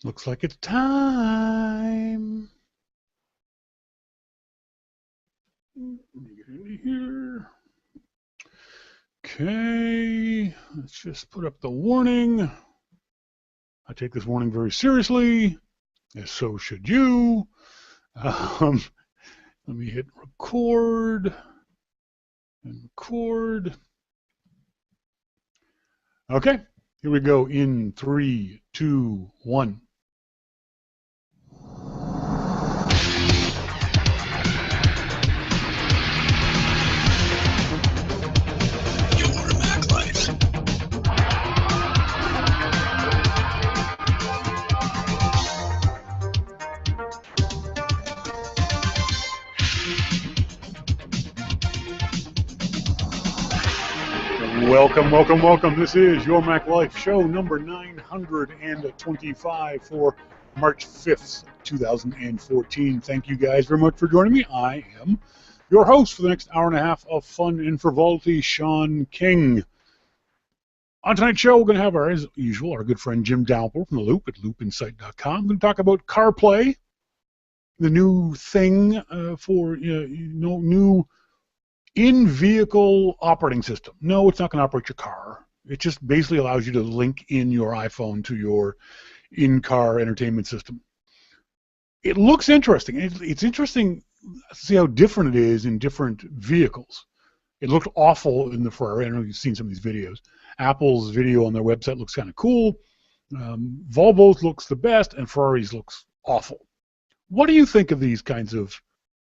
Looks like it's time. Let me get into here. Okay, let's just put up the warning. I take this warning very seriously, and so should you. Let me hit record and record. Okay, here we go in 3, 2, 1. Welcome, welcome, welcome. This is Your Mac Life, show number 925 for March 5th, 2014. Thank you guys very much for joining me. I am your host for the next hour and a half of fun and frivolity, Sean King. On tonight's show, we're going to have, as usual, our good friend Jim Dalrymple from The Loop at loopinsight.com. We're going to talk about CarPlay, the new thing for new in-vehicle operating system. No, it's not going to operate your car. It just basically allows you to link in your iPhone to your in-car entertainment system. It looks interesting. It's interesting to see how different it is in different vehicles. It looked awful in the Ferrari. I don't know if you've seen some of these videos. Apple's video on their website looks kind of cool. Volvo's looks the best, and Ferrari's looks awful. What do you think of these kinds of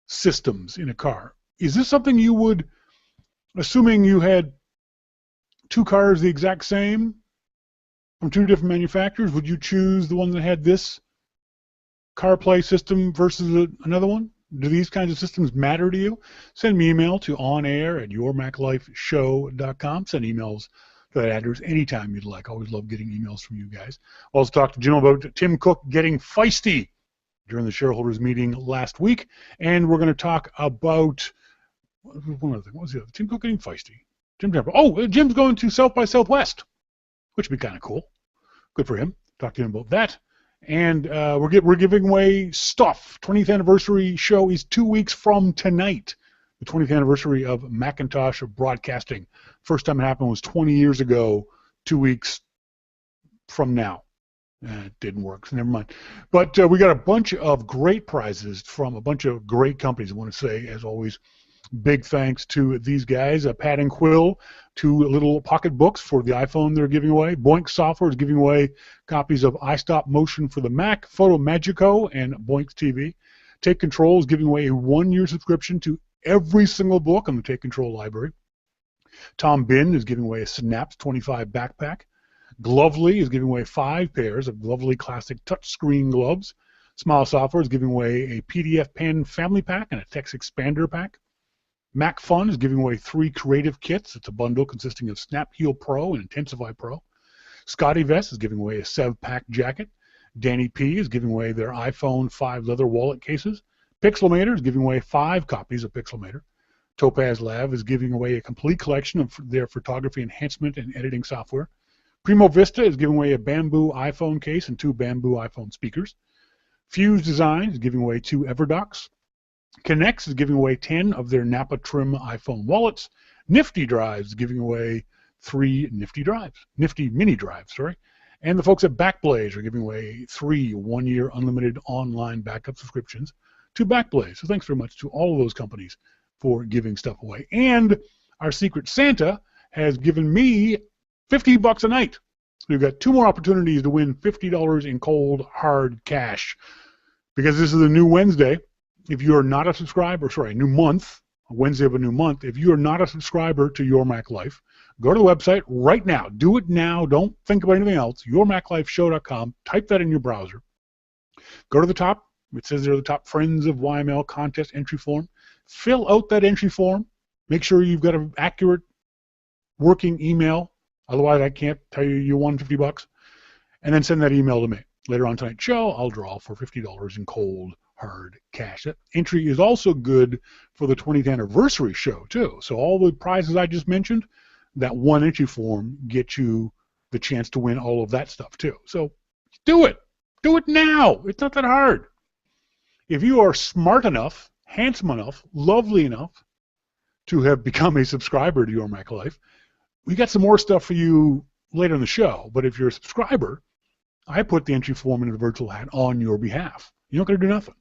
systems in a car? Is this something you would, assuming you had two cars the exact same from two different manufacturers, would you choose the one that had this CarPlay system versus another one? Do these kinds of systems matter to you? Send me email to onair@yourmaclifeshow.com. Send emails to that address anytime you'd like. I always love getting emails from you guys. I'll also talk to Jim about Tim Cook getting feisty during the shareholders meeting last week, and we're going to talk about one other thing. What was the other? Tim Cook getting feisty. Jim's going to South by Southwest, which would be kind of cool. Good for him. Talk to him about that. And we're giving away stuff. 20th anniversary show is 2 weeks from tonight. The 20th anniversary of Macintosh Broadcasting. First time it happened was 20 years ago, 2 weeks from now. It didn't work, so never mind. But we got a bunch of great prizes from a bunch of great companies. I want to say, as always, big thanks to these guys, Pat and Quill, 2 little pocket books for the iPhone they're giving away. Boink Software is giving away copies of iStop Motion for the Mac, Photo Magico, and Boinks TV. Take Control is giving away a 1-year subscription to every single book on the Take Control library. Tom Bin is giving away a Synapse 25 backpack. Glovely is giving away 5 pairs of Glovely Classic touchscreen gloves. Smile Software is giving away a PDF pen family pack and a text expander pack. Mac Fun is giving away 3 creative kits. It's a bundle consisting of Snap Heal Pro and Intensify Pro. Scotty Vest is giving away a Sev-Pack jacket. Danny P is giving away their iPhone 5 leather wallet cases. Pixelmator is giving away 5 copies of Pixelmator. Topaz Lab is giving away a complete collection of their photography enhancement and editing software. Primo Vista is giving away a bamboo iPhone case and 2 bamboo iPhone speakers. Fuse Design is giving away 2 Everdocs. Connex is giving away 10 of their Napa Trim iPhone wallets. Nifty Drives is giving away 3 Nifty Mini Drives, sorry. And the folks at Backblaze are giving away 3 1-year unlimited online backup subscriptions to Backblaze. So thanks very much to all of those companies for giving stuff away. And our Secret Santa has given me $50 a night. We've got 2 more opportunities to win $50 in cold, hard cash. Because this is a new Wednesday, if you are not a subscriber, new month, Wednesday of a new month, if you are not a subscriber to Your Mac Life, go to the website right now. Do it now. Don't think about anything else. yourmaclifeshow.com. Type that in your browser. Go to the top. It says there at the top, Friends of YML Contest Entry Form. Fill out that entry form. Make sure you've got an accurate working email. Otherwise, I can't tell you won $50. And then send that email to me. Later on tonight's show, I'll draw for $50 in cold, hard cash. That entry is also good for the 20th anniversary show, too. So all the prizes I just mentioned, that one entry form gets you the chance to win all of that stuff, too. So do it. Do it now. It's not that hard. If you are smart enough, handsome enough, lovely enough to have become a subscriber to Your Mac Life, we got some more stuff for you later in the show. But if you're a subscriber, I put the entry form into the virtual hat on your behalf. You're not going to do nothing.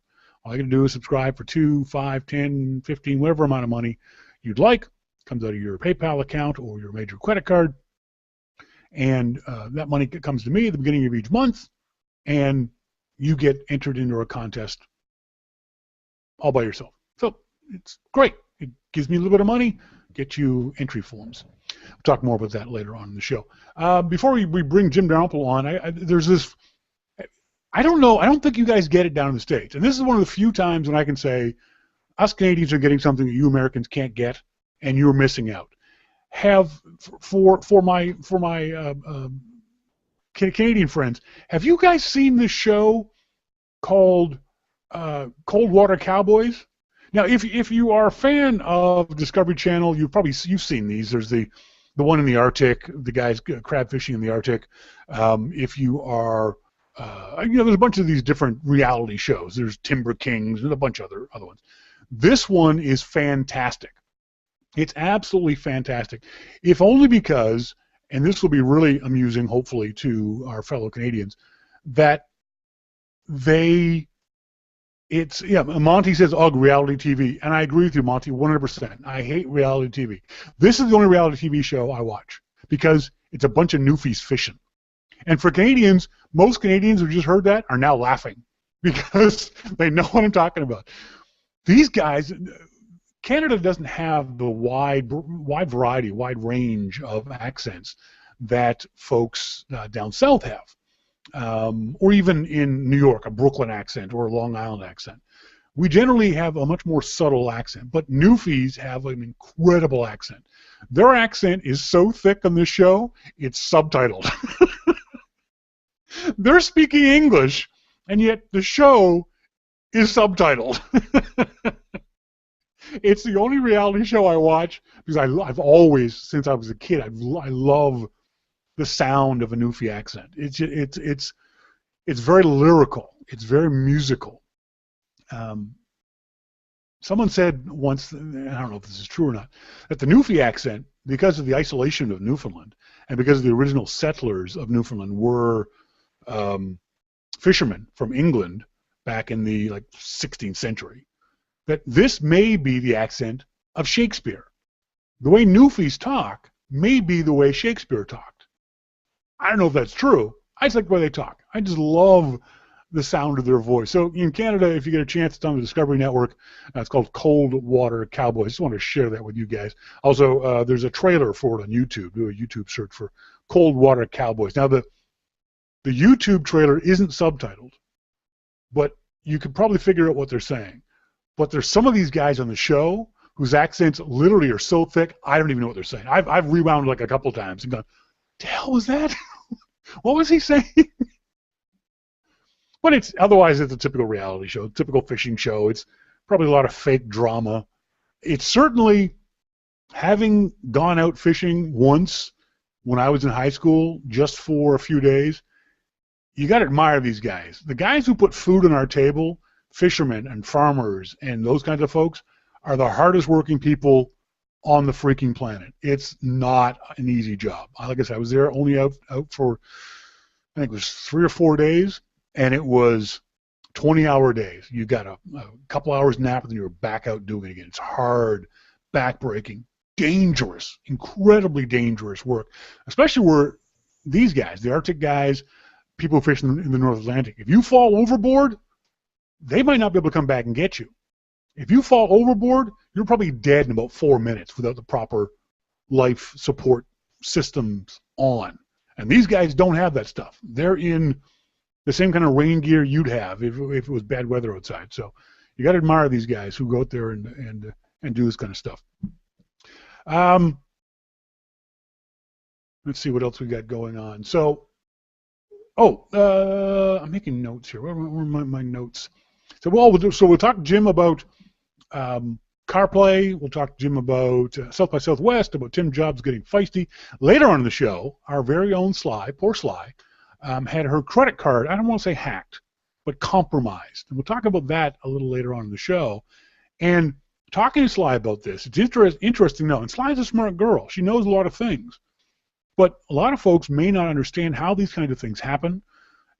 All you got to do is subscribe for $2, $5, $10, $15, whatever amount of money you'd like. Comes out of your PayPal account or your major credit card. And that money comes to me at the beginning of each month, and you get entered into a contest all by yourself. So it's great. It gives me a little bit of money, get you entry forms. We'll talk more about that later on in the show. Before we bring Jim Dalrymple on, there's this, I don't know, I don't think you guys get it down in the States. And this is one of the few times when I can say, us Canadians are getting something that you Americans can't get, and you're missing out. For my Canadian friends, have you guys seen this show called Cold Water Cowboys? Now, if you are a fan of Discovery Channel, you've seen these. There's the one in the Arctic, the guys crab fishing in the Arctic. If you are, there's a bunch of these different reality shows. There's Timber Kings and a bunch of other ones. This one is fantastic. It's absolutely fantastic, if only because, and this will be really amusing, hopefully, to our fellow Canadians, that Monty says, ugh, reality TV, and I agree with you, Monty, 100%. I hate reality TV. This is the only reality TV show I watch, because it's a bunch of newfies fishing. And for Canadians, most Canadians who just heard that are now laughing, because they know what I'm talking about. These guys... Canada doesn't have the wide variety, wide range of accents that folks down south have, or even in New York, a Brooklyn accent or a Long Island accent. We generally have a much more subtle accent, but newfies have an incredible accent. Their accent is so thick on this show, it's subtitled. They're speaking English, and yet the show is subtitled. It's the only reality show I watch because I've always, since I was a kid, I love the sound of a Newfie accent. It's very lyrical. It's very musical. Someone said once, and I don't know if this is true or not, that the Newfie accent, because of the isolation of Newfoundland and because the original settlers of Newfoundland were fishermen from England back in the 16th century, that this may be the accent of Shakespeare. The way Newfies talk may be the way Shakespeare talked. I don't know if that's true. I just like the way they talk. I just love the sound of their voice. So in Canada, if you get a chance, it's on the Discovery Network. It's called Cold Water Cowboys. I just want to share that with you guys. Also, there's a trailer for it on YouTube. Do a YouTube search for Cold Water Cowboys. Now, the YouTube trailer isn't subtitled, but you could probably figure out what they're saying. But there's some of these guys on the show whose accents literally are so thick, I don't even know what they're saying. I've rewound a couple times and gone, the hell was that? What was he saying? But otherwise it's a typical reality show, typical fishing show. It's probably a lot of fake drama. It's certainly, having gone out fishing once when I was in high school just for a few days, you got to admire these guys. The guys who put food on our table, fishermen and farmers and those kinds of folks, are the hardest working people on the freaking planet. It's not an easy job. Like I said, I was there only out for, I think it was 3 or 4 days, and it was 20-hour days. You got a couple hours nap, and then you're back out doing it again. It's hard, back-breaking, dangerous, incredibly dangerous work, especially where these guys, the Arctic guys, people who fish in the North Atlantic, if you fall overboard, they might not be able to come back and get you. If you fall overboard, you're probably dead in about 4 minutes without the proper life support systems on. And these guys don't have that stuff. They're in the same kind of rain gear you'd have if it was bad weather outside. So you got to admire these guys who go out there and do this kind of stuff. Let's see what else we got going on. So, I'm making notes here. Where are my notes? So we'll talk to Jim about CarPlay. We'll talk to Jim about South by Southwest, about Tim Jobs getting feisty. Later on in the show, our very own Sly, poor Sly, had her credit card, I don't want to say hacked, but compromised. And we'll talk about that a little later on in the show. And talking to Sly about this, it's interesting to know. And Sly's a smart girl. She knows a lot of things. But a lot of folks may not understand how these kinds of things happen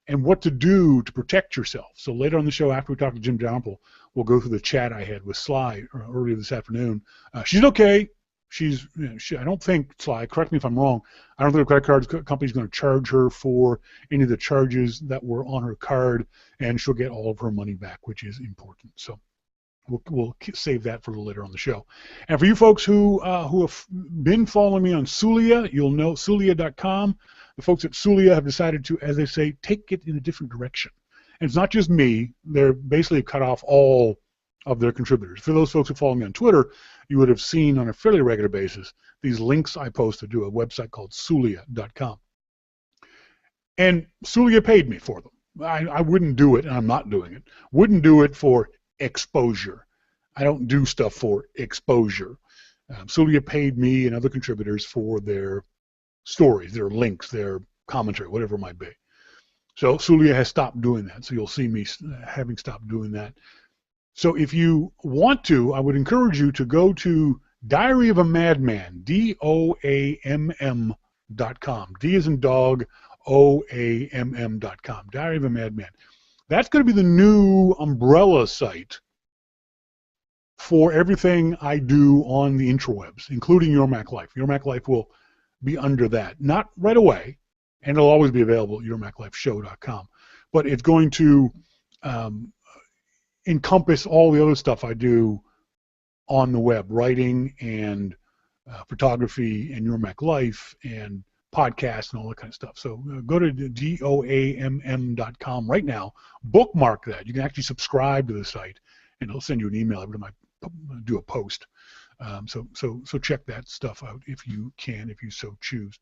and what to do to protect yourself. So later on the show, after we talk to Jim Dalrymple, we'll go through the chat I had with Sly earlier this afternoon. She's okay. I don't think, Sly, correct me if I'm wrong, I don't think a credit card company is going to charge her for any of the charges that were on her card, and she'll get all of her money back, which is important. So we'll save that for a little later on the show. And for you folks who have been following me on Sulia, you'll know Sulia.com. The folks at Sulia have decided to, as they say, take it in a different direction. And it's not just me. They're basically cut off all of their contributors. For those folks who follow me on Twitter, you would have seen on a fairly regular basis these links I posted to a website called Sulia.com. And Sulia paid me for them. I wouldn't do it, and I'm not doing it. Wouldn't do it for exposure. I don't do stuff for exposure. Sulia paid me and other contributors for their stories, their links, their commentary, whatever it might be. So Sulia has stopped doing that. So you'll see me having stopped doing that. So if you want to, I would encourage you to go to Diary of a Madman, DOAMM.com. D as in dog, OAMM.com. Diary of a Madman. That's going to be the new umbrella site for everything I do on the interwebs, including Your Mac Life. Your Mac Life will be under that. Not right away, and it'll always be available at yourmaclifeshow.com. But it's going to encompass all the other stuff I do on the web, writing and photography and Your Mac Life and podcasts and all that kind of stuff. So go to DOAMM.com right now, bookmark that. You can actually subscribe to the site, and it'll send you an email every time I do a post. So check that stuff out if you can, if you so choose.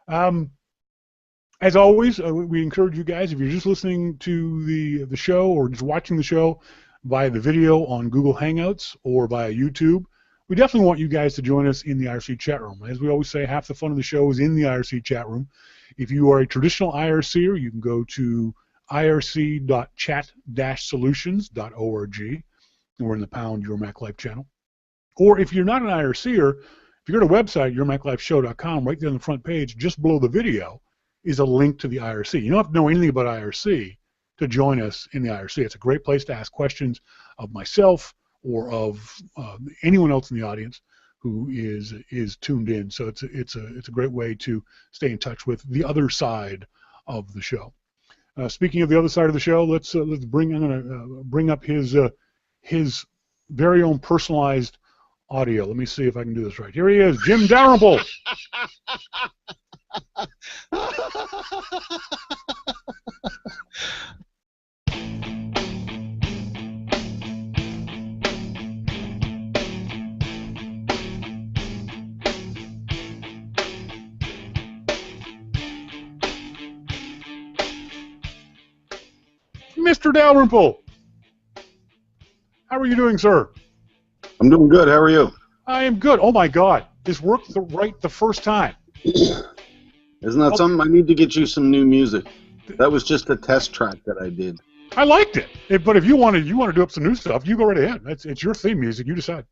As always, we encourage you guys, if you're just listening to the show or just watching the show via the video on Google Hangouts or via YouTube, we definitely want you guys to join us in the IRC chat room. As we always say, half the fun of the show is in the IRC chat room. If you are a traditional IRCer, you can go to irc.chat-solutions.org, and we're in the pound Your Mac Life channel. Or if you're not an IRCer, if you go to the website, yourmaclifeshow.com, right there on the front page, just below the video, is a link to the IRC. You don't have to know anything about IRC to join us in the IRC. It's a great place to ask questions of myself or of anyone else in the audience who is tuned in. So it's a great way to stay in touch with the other side of the show. Speaking of the other side of the show, let's bring up his very own personalized audio. Let me see if I can do this right. Here he is, Jim Dalrymple. Mr. Dalrymple, how are you doing, sir? I'm doing good. How are you? I am good. Oh my God, this worked right the first time. Isn't that something? I need to get you some new music. That was just a test track that I did. I liked it. But if you want to do up some new stuff, you go right ahead. It's your theme music. You decide.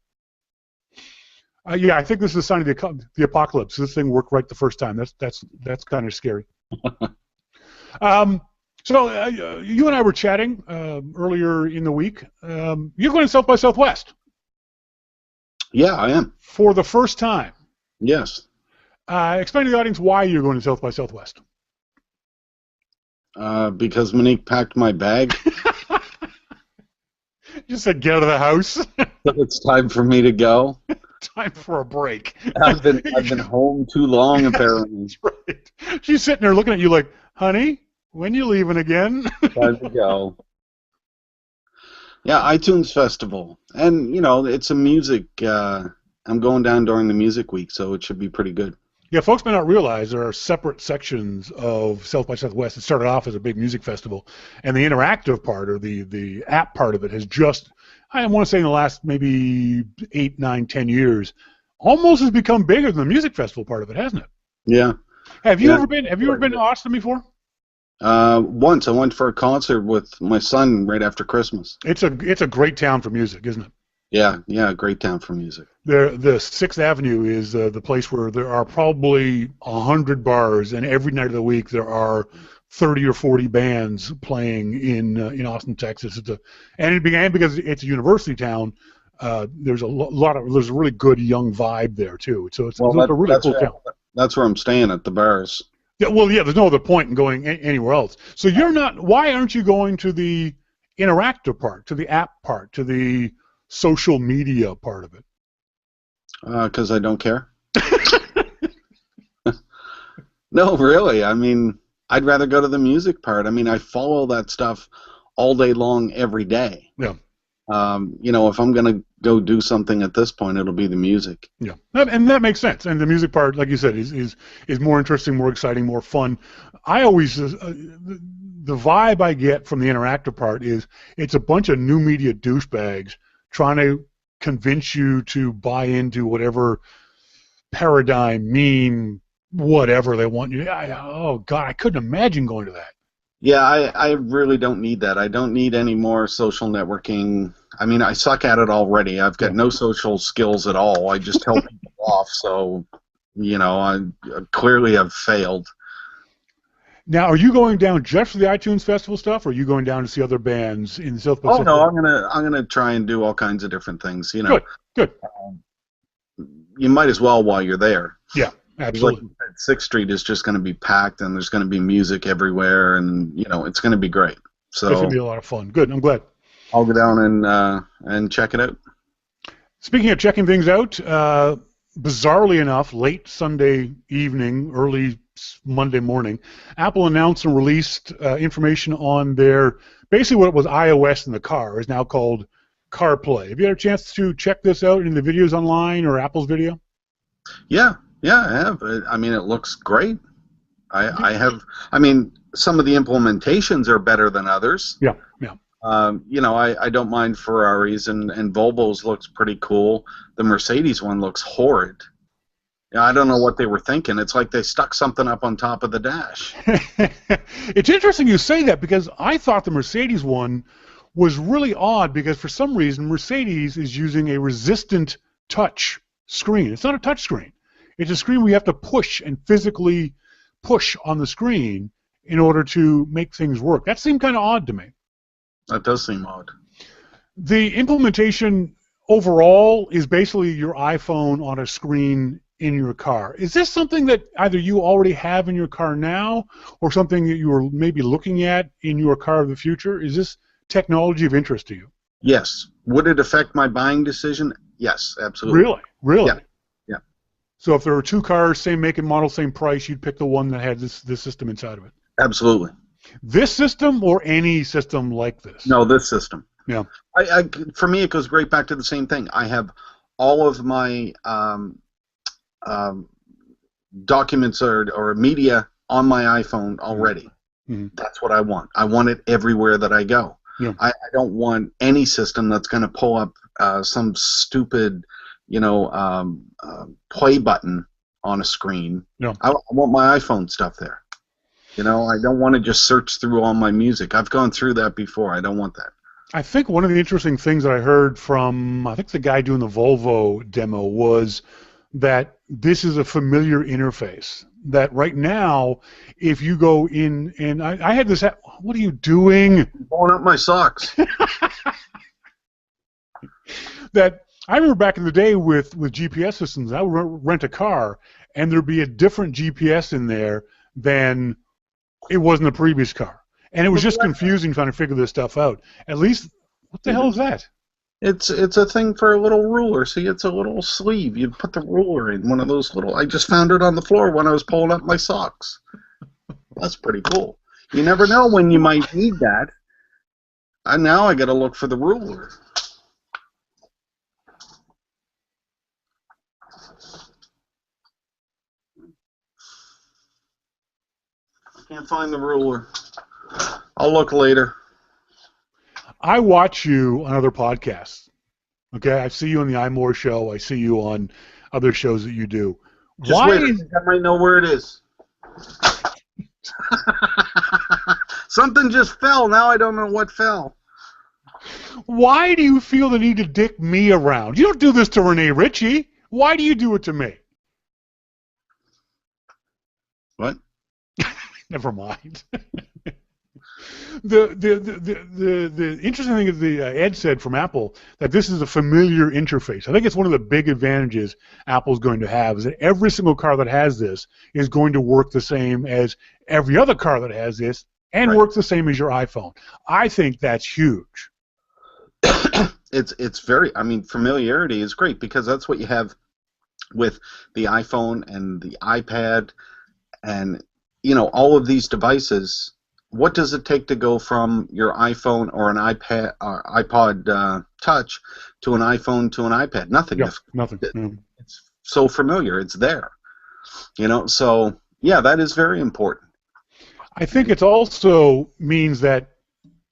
Yeah, I think this is a sign of the apocalypse. This thing worked right the first time. That's kind of scary. So you and I were chatting earlier in the week. You're going to South by Southwest. Yeah, I am. For the first time. Yes. Explain to the audience why you're going to South by Southwest. Because Monique packed my bag. You said get out of the house. So it's time for me to go. Time for a break. I've been home too long, apparently. That's right. She's sitting there looking at you like, honey, when you leaving again? Time to go. Yeah, iTunes Festival. And, it's a music... I'm going down during the music week, so it should be pretty good. Yeah, folks may not realize there are separate sections of South by Southwest. It started off as a big music festival, and the interactive part, or the app part of it, has just, I want to say in the last maybe 8, 9, 10 years, almost has become bigger than the music festival part of it, hasn't it? Yeah. Have you ever been to Austin before? Once I went for a concert with my son right after Christmas. It's a great town for music, isn't it? Yeah, great town for music. The 6th Avenue is the place where there are probably 100 bars, and every night of the week there are 30 or 40 bands playing in Austin, Texas. And it began because it's a university town. There's there's a really good young vibe there too. So it's a really cool town. That's where I'm staying at the bars. Yeah, well, yeah. There's no other point in going anywhere else. So you're not. Why aren't you going to the interactive part, to the app part, to the social media part of it? Because I don't care. No, really. I mean, I'd rather go to the music part. I mean, I follow that stuff all day long, every day. Yeah. If I'm going to go do something at this point, it'll be the music. Yeah, and that makes sense. And the music part, like you said, is more interesting, more exciting, more fun. I always the vibe I get from the interactive part is it's a bunch of new media douchebags trying to convince you to buy into whatever paradigm, meme, whatever they want you. Oh God, I couldn't imagine going to that. Yeah, I really don't need that. I don't need any more social networking. I mean, I suck at it already. I've got no social skills at all. I just tell people off, so, I clearly have failed. Now, are you going down just for the iTunes Festival stuff, or are you going down to see other bands in the South Pacific? Oh, no, I'm gonna try and do all kinds of different things, Good. You might as well while you're there. Yeah. Absolutely. Like 6th Street is just going to be packed, and there's going to be music everywhere, and it's going to be great. So it's going to be a lot of fun. Good. I'm glad. I'll go down and check it out. Speaking of checking things out, bizarrely enough, late Sunday evening, early Monday morning, Apple announced and released information on their basically what was iOS in the car is now called CarPlay. Have you had a chance to check this out in the videos online or Apple's video? Yeah, I have. I mean, it looks great. I have. I mean, some of the implementations are better than others. Yeah. I don't mind Ferraris, and Volvo's looks pretty cool. The Mercedes one looks horrid. I don't know what they were thinking. It's like they stuck something up on top of the dash. It's interesting you say that because I thought the Mercedes one was really odd because for some reason Mercedes is using a resistant touch screen. It's not a touch screen. It's a screen where you have to push and physically push on the screen in order to make things work. That seemed kind of odd to me. That does seem odd. The implementation overall is basically your iPhone on a screen in your car. Is this something that either you already have in your car now or something that you are maybe looking at in your car of the future? Is this technology of interest to you? Yes. Would it affect my buying decision? Yes, absolutely. Really? Yeah. So if there were two cars, same make and model, same price, you'd pick the one that had this system inside of it? Absolutely. This system or any system like this? No, this system. Yeah. For me, it goes right back to the same thing. I have all of my documents or media on my iPhone already. Mm-hmm. That's what I want. I want it everywhere that I go. Yeah. I don't want any system that's going to pull up some stupid, play button on a screen. No. I want my iPhone stuff there. I don't want to just search through all my music. I've gone through that before. I don't want that. I think one of the interesting things that I heard from, I think the guy doing the Volvo demo was that this is a familiar interface. That right now, if you go in, and I had this, what are you doing? Blowing up my socks. That I remember back in the day with GPS systems, I would rent a car, and there'd be a different GPS in there than it was in the previous car. And it was just confusing trying to figure this stuff out. At least, what the hell is that? It's a thing for a little ruler. See, it's a little sleeve. You put the ruler in one of those little... I just found it on the floor when I was pulling up my socks. That's pretty cool. You never know when you might need that. And now I got to look for the ruler. Can't find the ruler. I'll look later. I watch you on other podcasts. Okay, I see you on the iMore show. I see you on other shows that you do. Just wait. I might know where it is. Something just fell. Now I don't know what fell. Why do you feel the need to dick me around? You don't do this to Renee Ritchie. Why do you do it to me? What? Never mind. The interesting thing is Ed said from Apple that this is a familiar interface. I think it's one of the big advantages Apple's going to have is that every single car that has this is going to work the same as every other car that has this and work the same as your iPhone. I think that's huge. It's very, I mean, familiarity is great because that's what you have with the iPhone and the iPad and, you know, all of these devices. What does it take to go from your iPhone or an iPad or iPod Touch to an iPhone to an iPad? Nothing. Yeah, nothing. It's so familiar. It's there. You know, so, yeah, that is very important. I think it also means that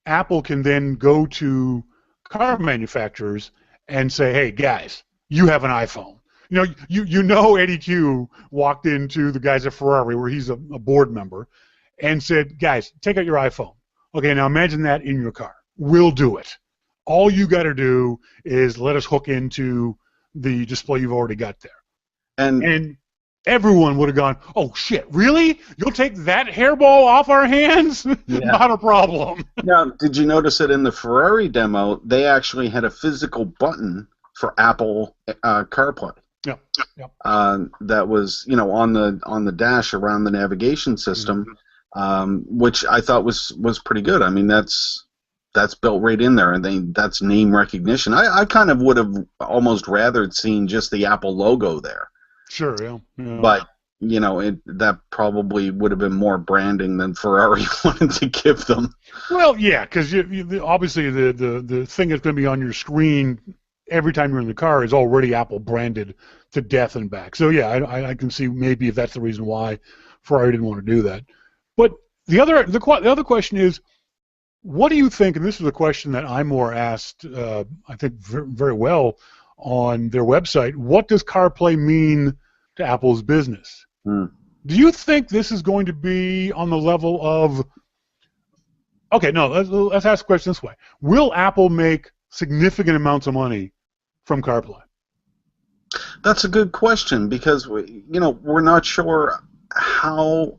Apple can then go to car manufacturers and say, hey, guys, you have an iPhone. You know Eddie Q walked into the guys at Ferrari where he's a board member and said, guys, take out your iPhone. Okay, now imagine that in your car. We'll do it. All you got to do is let us hook into the display you've already got there. And everyone would have gone, oh, shit, really? You'll take that hairball off our hands? Yeah. Not a problem. Now, did you notice that in the Ferrari demo, they actually had a physical button for Apple CarPlay? Yeah. That was, you know, on the dash around the navigation system, which I thought was pretty good. I mean, that's built right in there, and that's name recognition. I kind of would have almost rather seen just the Apple logo there. Sure, yeah. But, you know, that probably would have been more branding than Ferrari wanted to give them. Well, yeah, because obviously the thing that's going to be on your screen every time you're in the car is already Apple branded to death and back. So, yeah, I can see maybe if that's the reason why Ferrari didn't want to do that. But the other question is, what do you think, and this is a question that iMore asked, I think, very well on their website, what does CarPlay mean to Apple's business? Do you think this is going to be on the level of, okay, no, let's ask the question this way. Will Apple make significant amounts of money from CarPlay? That's a good question because, we're not sure how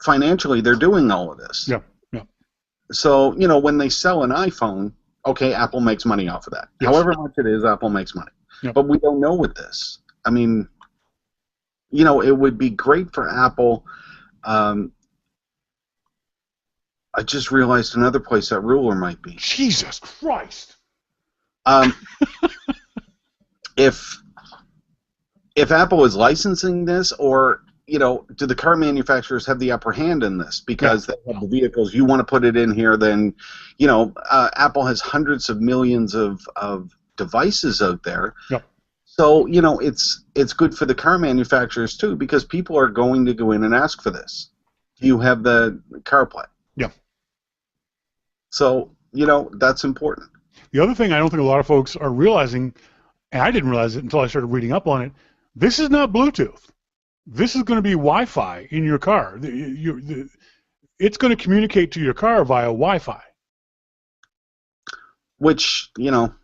financially they're doing all of this. Yeah. So, when they sell an iPhone, okay, Apple makes money off of that. Yes. However much it is, Apple makes money. Yep. But we don't know with this. I mean, it would be great for Apple. I just realized another place that ruler might be. Jesus Christ! If Apple is licensing this, or do the car manufacturers have the upper hand in this? Because they have the vehicles. You want to put it in here, then, Apple has hundreds of millions of devices out there. Yep. So, it's good for the car manufacturers, too, because people are going to go in and ask for this. You have the CarPlay. Yeah. So, that's important. The other thing I don't think a lot of folks are realizing, and I didn't realize it until I started reading up on it, this is not Bluetooth. This is going to be Wi-Fi in your car. It's going to communicate to your car via Wi-Fi. Which,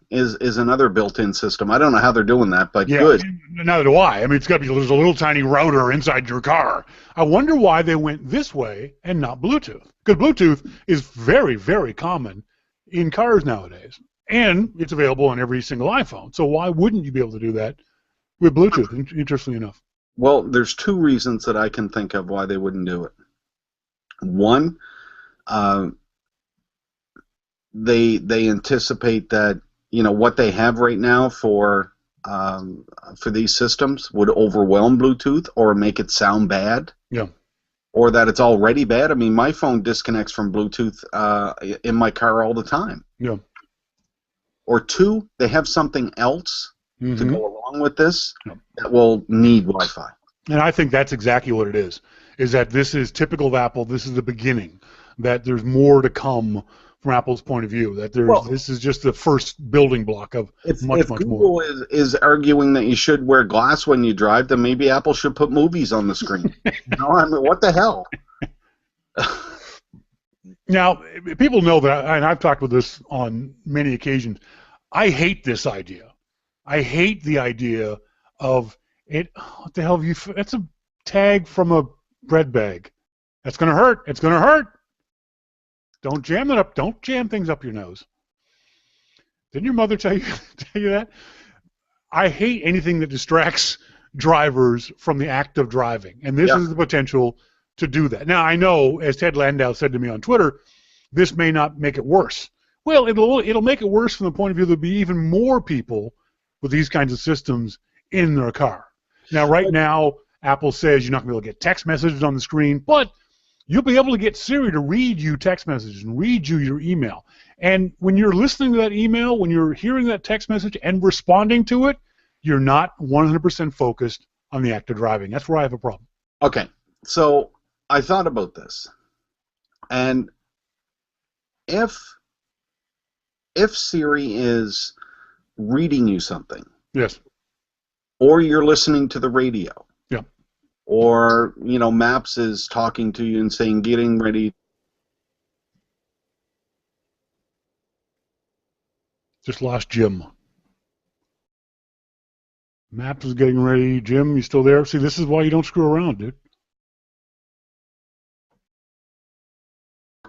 is another built-in system. I don't know how they're doing that, but yeah, good. Neither do I. I mean, there's a little tiny router inside your car. I wonder why they went this way and not Bluetooth. Because Bluetooth is very, very common in cars nowadays. And it's available on every single iPhone. So why wouldn't you be able to do that with Bluetooth, interestingly enough? Well, there's two reasons that I can think of why they wouldn't do it. One, they anticipate that what they have right now for these systems would overwhelm Bluetooth or make it sound bad. Yeah. Or that it's already bad. I mean, my phone disconnects from Bluetooth in my car all the time. Yeah. Or two, they have something else to go along with this that will need Wi-Fi. And I think that's exactly what it is that this is typical of Apple. This is the beginning, that there's more to come from Apple's point of view, that this is just the first building block of much Google more. is arguing that you should wear glass when you drive, then maybe Apple should put movies on the screen. I mean, what the hell? Now, people know that, and I've talked with this on many occasions. I hate this idea. I hate the idea of it. What the hell have you? That's a tag from a bread bag. That's going to hurt. It's going to hurt. Don't jam it up. Don't jam things up your nose. Didn't your mother tell you that? I hate anything that distracts drivers from the act of driving, and this is the potential to do that. Now, I know, as Ted Landau said to me on Twitter, this may not make it worse. Well, it'll make it worse from the point of view there'll be even more people with these kinds of systems in their car. Now, right now, Apple says you're not going to be able to get text messages on the screen, but you'll be able to get Siri to read you text messages and read you your email. And when you're listening to that email, when you're hearing that text message and responding to it, you're not 100% focused on the act of driving. That's where I have a problem. Okay, so I thought about this, and if Siri is reading you something, yes, or you're listening to the radio, yeah, or Maps is talking to you and saying getting ready. Just lost Jim. Maps is getting ready. Jim, you still there? See, this is why you don't screw around, dude.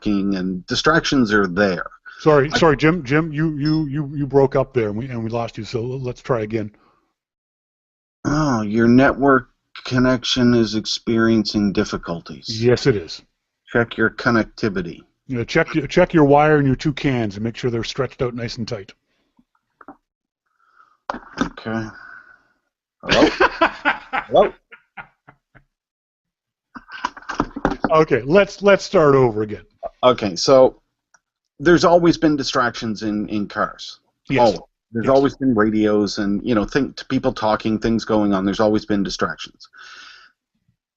And distractions are there. Sorry, Jim. You broke up there, and we lost you. So let's try again. Oh, your network connection is experiencing difficulties. Yes, it is. Check your connectivity. Check your wire and your two cans and make sure they're stretched out nice and tight. Okay. Hello. Hello. Okay, let's start over again. Okay, so there's always been distractions in cars. Yes. There's always been radios and people talking, things going on. There's always been distractions.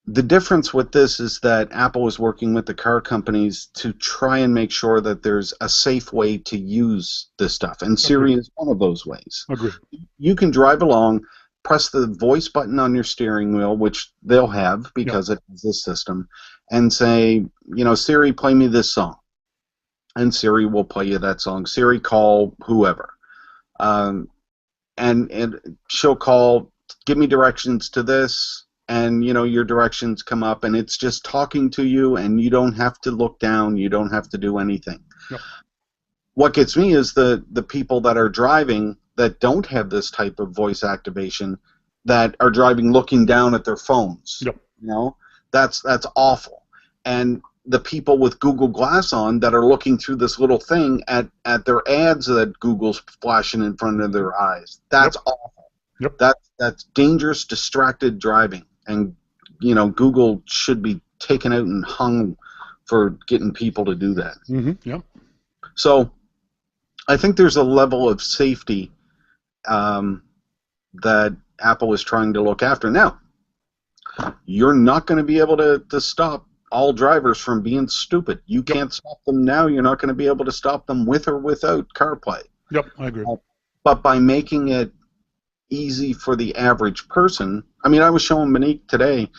The difference with this is that Apple is working with the car companies to try and make sure that there's a safe way to use this stuff, and Siri is one of those ways. Agreed. You can drive along, press the voice button on your steering wheel, which they'll have because it has this system, and say, Siri, play me this song. And Siri will play you that song. Siri, call whoever. And she'll call, give me directions to this, and, your directions come up, and it's just talking to you, and you don't have to look down. You don't have to do anything. Yep. What gets me is the people that are driving that don't have this type of voice activation, that are driving looking down at their phones. Yep. That's awful. And the people with Google Glass on that are looking through this little thing at their ads that Google's flashing in front of their eyes. That's awful. Yep. That's dangerous, distracted driving. And Google should be taken out and hung for getting people to do that. Mm-hmm. Yep. So I think there's a level of safety that Apple is trying to look after. Now, you're not going to be able to stop all drivers from being stupid. You can't stop them now. You're not going to be able to stop them with or without CarPlay. Yep, I agree. But by making it easy for the average person, I mean, I was showing Monique today,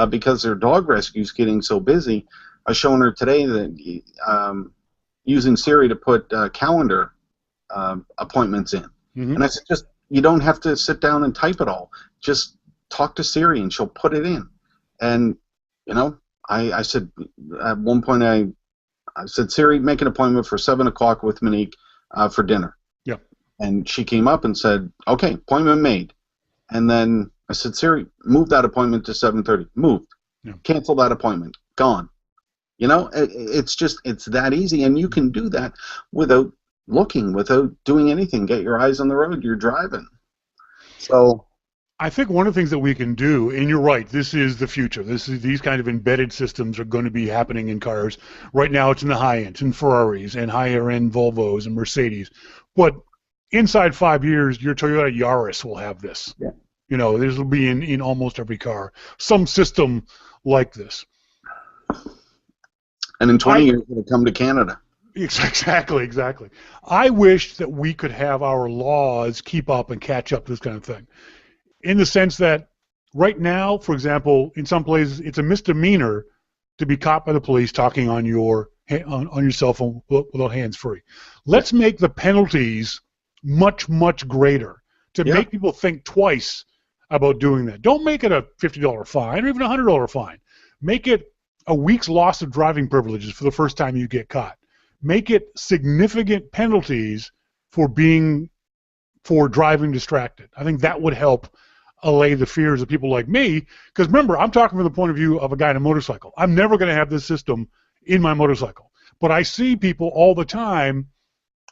because their dog rescue is getting so busy, I was showing her today that using Siri to put calendar appointments in. Mm-hmm. And I said, you don't have to sit down and type it all. Just talk to Siri and she'll put it in. And, I said, at one point I said, Siri, make an appointment for 7 o'clock with Monique for dinner. Yep. And she came up and said, okay, appointment made. And then I said, Siri, move that appointment to 7:30. Moved. Yeah. Cancel that appointment. Gone. It's that easy. And you can do that without looking, without doing anything. Get your eyes on the road. You're driving. So I think one of the things that we can do, and you're right, this is the future. These kind of embedded systems are going to be happening in cars. Right now it's in the high end, in Ferraris and higher end Volvos and Mercedes. But inside 5 years, your Toyota Yaris will have this. Yeah. This will be in almost every car. Some system like this. And in 20 years, it'll come to Canada. Exactly. I wish that we could have our laws keep up and catch up to this kind of thing. In the sense that right now, for example, in some places, it's a misdemeanor to be caught by the police talking on your on your cell phone without hands-free. Let's make the penalties much, much greater to make people think twice about doing that. Don't make it a $50 fine or even a $100 fine. Make it a week's loss of driving privileges for the first time you get caught. Make it significant penalties for driving distracted. I think that would help allay the fears of people like me, because remember, I'm talking from the point of view of a guy in a motorcycle. I'm never going to have this system in my motorcycle, but I see people all the time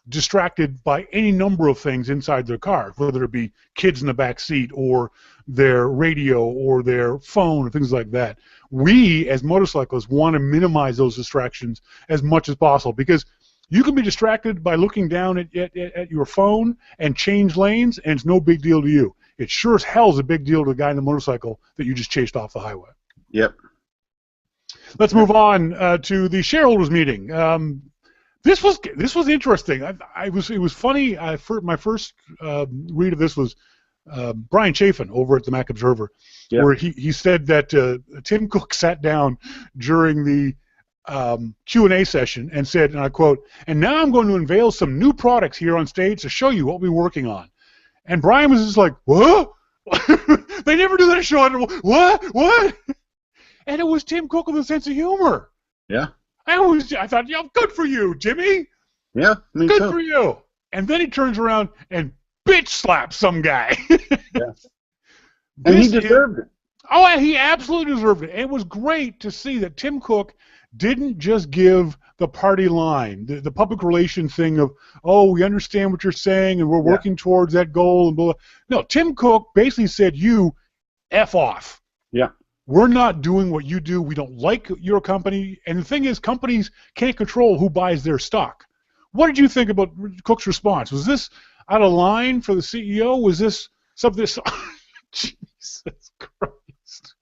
distracted by any number of things inside their car, whether it be kids in the back seat or their radio or their phone or things like that. We, as motorcyclists, want to minimize those distractions as much as possible, because you can be distracted by looking down at your phone and change lanes, and it's no big deal to you. It sure as hell is a big deal to the guy in the motorcycle that you just chased off the highway. Yep. Let's move on to the shareholders meeting. This was interesting. It was funny. My first read of this was Brian Chafin over at the Mac Observer, where he said that Tim Cook sat down during the Q&A session and said, and I quote, "And now I'm going to unveil some new products here on stage to show you what we're working on." And Brian was just like, "What? They never do that at show. What? And it was Tim Cook with a sense of humor. Yeah. I thought, good for you, Jimmy. Yeah, me good too. for you. And then he turns around and bitch slaps some guy. Yeah. And he deserved it. Oh, he absolutely deserved it. It was great to see that Tim Cook didn't just give the party line, the public relations thing of, oh, we understand what you're saying and we're working towards that goal and blah, blah. No, Tim Cook basically said, you F off. Yeah. We're not doing what you do. We don't like your company. And the thing is, companies can't control who buys their stock. What did you think about Cook's response? Was this out of line for the CEO? Was this something? Jesus Christ.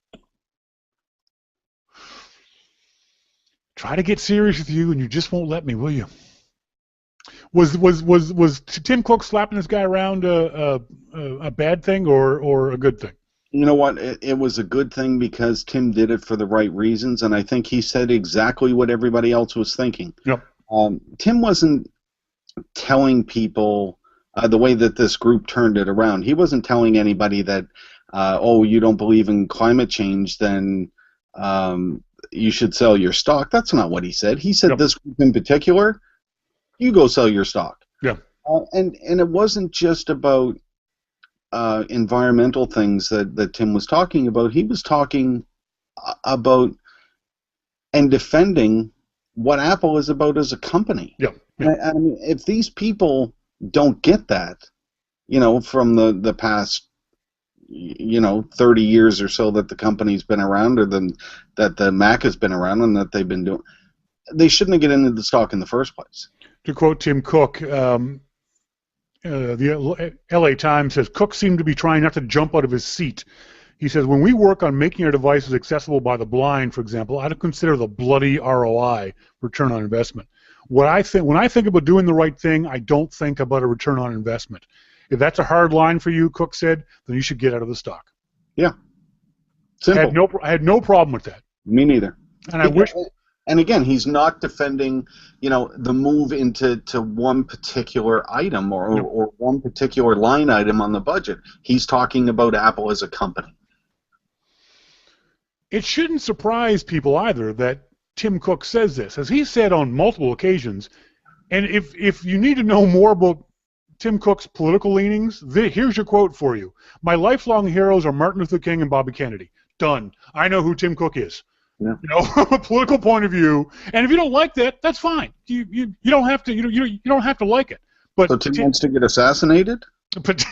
Try to get serious with you, and you just won't let me, will you? Was Tim Cook slapping this guy around a bad thing or a good thing? You know what? It was a good thing because Tim did it for the right reasons, and I think he said exactly what everybody else was thinking. Yep. Tim wasn't telling people the way that this group turned it around. He wasn't telling anybody that, oh, you don't believe in climate change, then you should sell your stock. That's not what he said. He said this group in particular, you go sell your stock. Yeah. And it wasn't just about environmental things that Tim was talking about. He was talking about and defending what Apple is about as a company. Yeah. I mean, if these people don't get that, from the past, 30 years or so that the company's been around, or that the Mac has been around and that they've been doing, they shouldn't have get into the stock in the first place. To quote Tim Cook, the LA Times says, Cook seemed to be trying not to jump out of his seat. He says, when we work on making our devices accessible by the blind, for example, I don't consider the bloody ROI, return on investment. When I think about doing the right thing, I don't think about a return on investment. If that's a hard line for you, Cook said, then you should get out of the stock. Yeah. Simple. I had no problem with that. Me neither. And I wish... And again, he's not defending, the move into one particular item or one particular line item on the budget. He's talking about Apple as a company. It shouldn't surprise people either that Tim Cook says this, as he said on multiple occasions. And if you need to know more about Tim Cook's political leanings, here's your quote for you. My lifelong heroes are Martin Luther King and Bobby Kennedy. Done. I know who Tim Cook is. Yeah. From a political point of view, and if you don't like that, that's fine. You don't have to you don't have to like it. But so Tim wants to get assassinated? But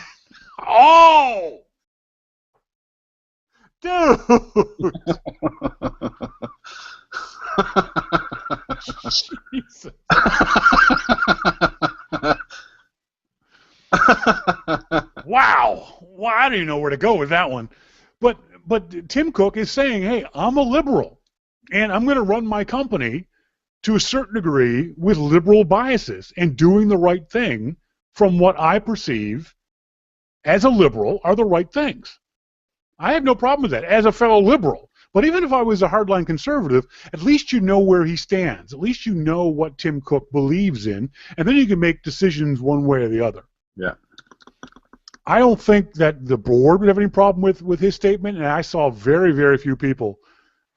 oh, dude! Jesus. Wow! Well, I don't even know where to go with that one. But Tim Cook is saying, hey, I'm a liberal, and I'm going to run my company to a certain degree with liberal biases and doing the right thing from what I perceive as a liberal are the right things. I have no problem with that as a fellow liberal. But even if I was a hardline conservative, at least you know where he stands. At least you know what Tim Cook believes in, and then you can make decisions one way or the other. Yeah. I don't think that the board would have any problem with his statement, and I saw very, very few people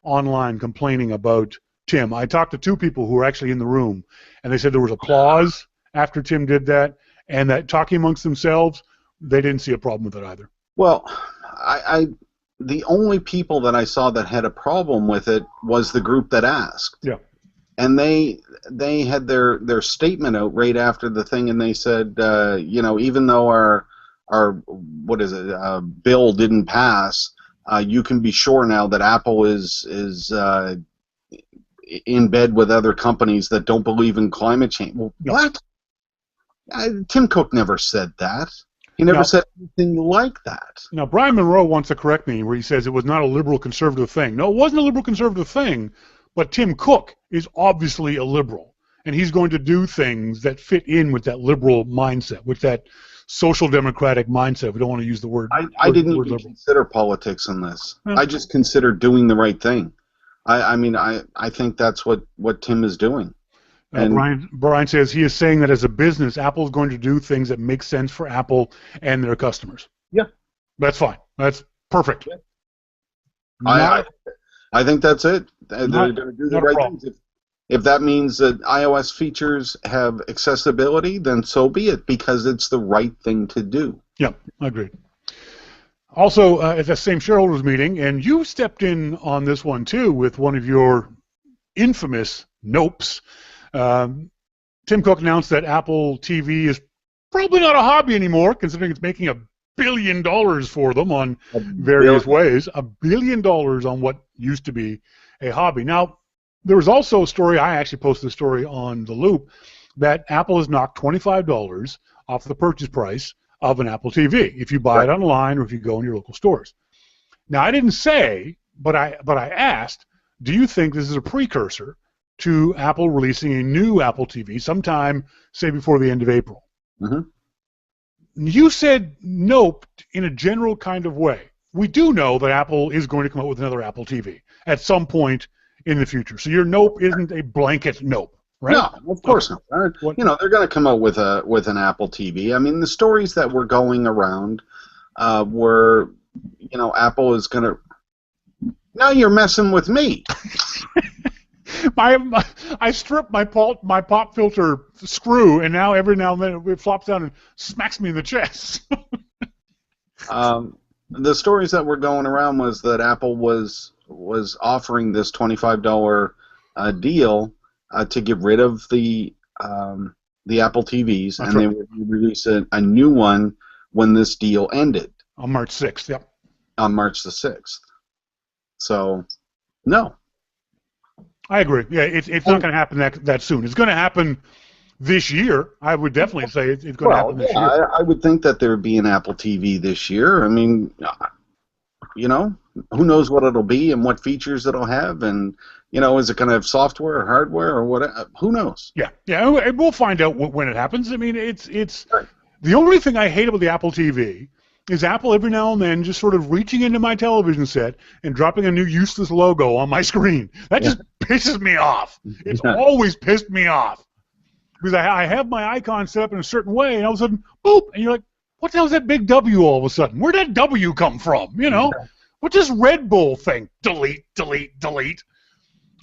online complaining about Tim. I talked to 2 people who were actually in the room, and they said there was applause after Tim did that, and that talking amongst themselves, they didn't see a problem with it either. Well, the only people that I saw that had a problem with it was the group that asked. Yeah. And they had their statement out right after the thing, and they said, even though our bill didn't pass, you can be sure now that Apple is in bed with other companies that don't believe in climate change. Well, no. What? Tim Cook never said that. He never said anything like that. Now, Brian Monroe wants to correct me where he says it was not a liberal conservative thing. No, it wasn't a liberal conservative thing, but Tim Cook is obviously a liberal, and he's going to do things that fit in with that liberal mindset, with that social democratic mindset. We don't want to use the word. I didn't even consider politics in this. I just considered doing the right thing. I think that's what Tim is doing. Brian says he is saying that as a business, Apple is going to do things that make sense for Apple and their customers. Yeah. That's fine. That's perfect. Yeah. I think that's it. They're going to do the right things. If that means that iOS features have accessibility, then so be it, because it's the right thing to do. Yeah, I agree. Also, at the same shareholders meeting, and you stepped in on this one too with one of your infamous nopes. Tim Cook announced that Apple TV is probably not a hobby anymore, considering it's making $1 billion for them on various ways. $1 billion on what used to be a hobby. Now, there was also a story, I actually posted a story on The Loop, that Apple has knocked $25 off the purchase price of an Apple TV if you buy it online or if you go in your local stores. Now, I didn't say, but I asked, do you think this is a precursor to Apple releasing a new Apple TV sometime, say, before the end of April? Mm-hmm. You said nope in a general kind of way. We do know that Apple is going to come out with another Apple TV at some point in the future. So your nope isn't a blanket nope, right? No, of course not. They're going to come out with an Apple TV. I mean, the stories that were going around were, Apple is going to. Now you're messing with me. I stripped my pop filter screw, and now every now and then it flops down and smacks me in the chest. The stories that were going around was that Apple was offering this $25 deal to get rid of the Apple TVs, and they would release a new one when this deal ended. On March 6th, yep. On March the 6th. So, no. I agree. Yeah, it's not going to happen that soon. It's going to happen this year. I would definitely say it's going to happen this year. I would think that there would be an Apple TV this year. I mean, who knows what it'll be and what features it'll have, and is it going to have software or hardware or what? Who knows? Yeah. We'll find out when it happens. I mean, it's right. The only thing I hate about the Apple TV is Apple every now and then just sort of reaching into my television set and dropping a new useless logo on my screen. That just pisses me off. It's always pissed me off. Because I have my icon set up in a certain way, and all of a sudden, boop, and you're like, what the hell is that big W all of a sudden? Where'd that W come from? What's this Red Bull thing? Delete, delete, delete.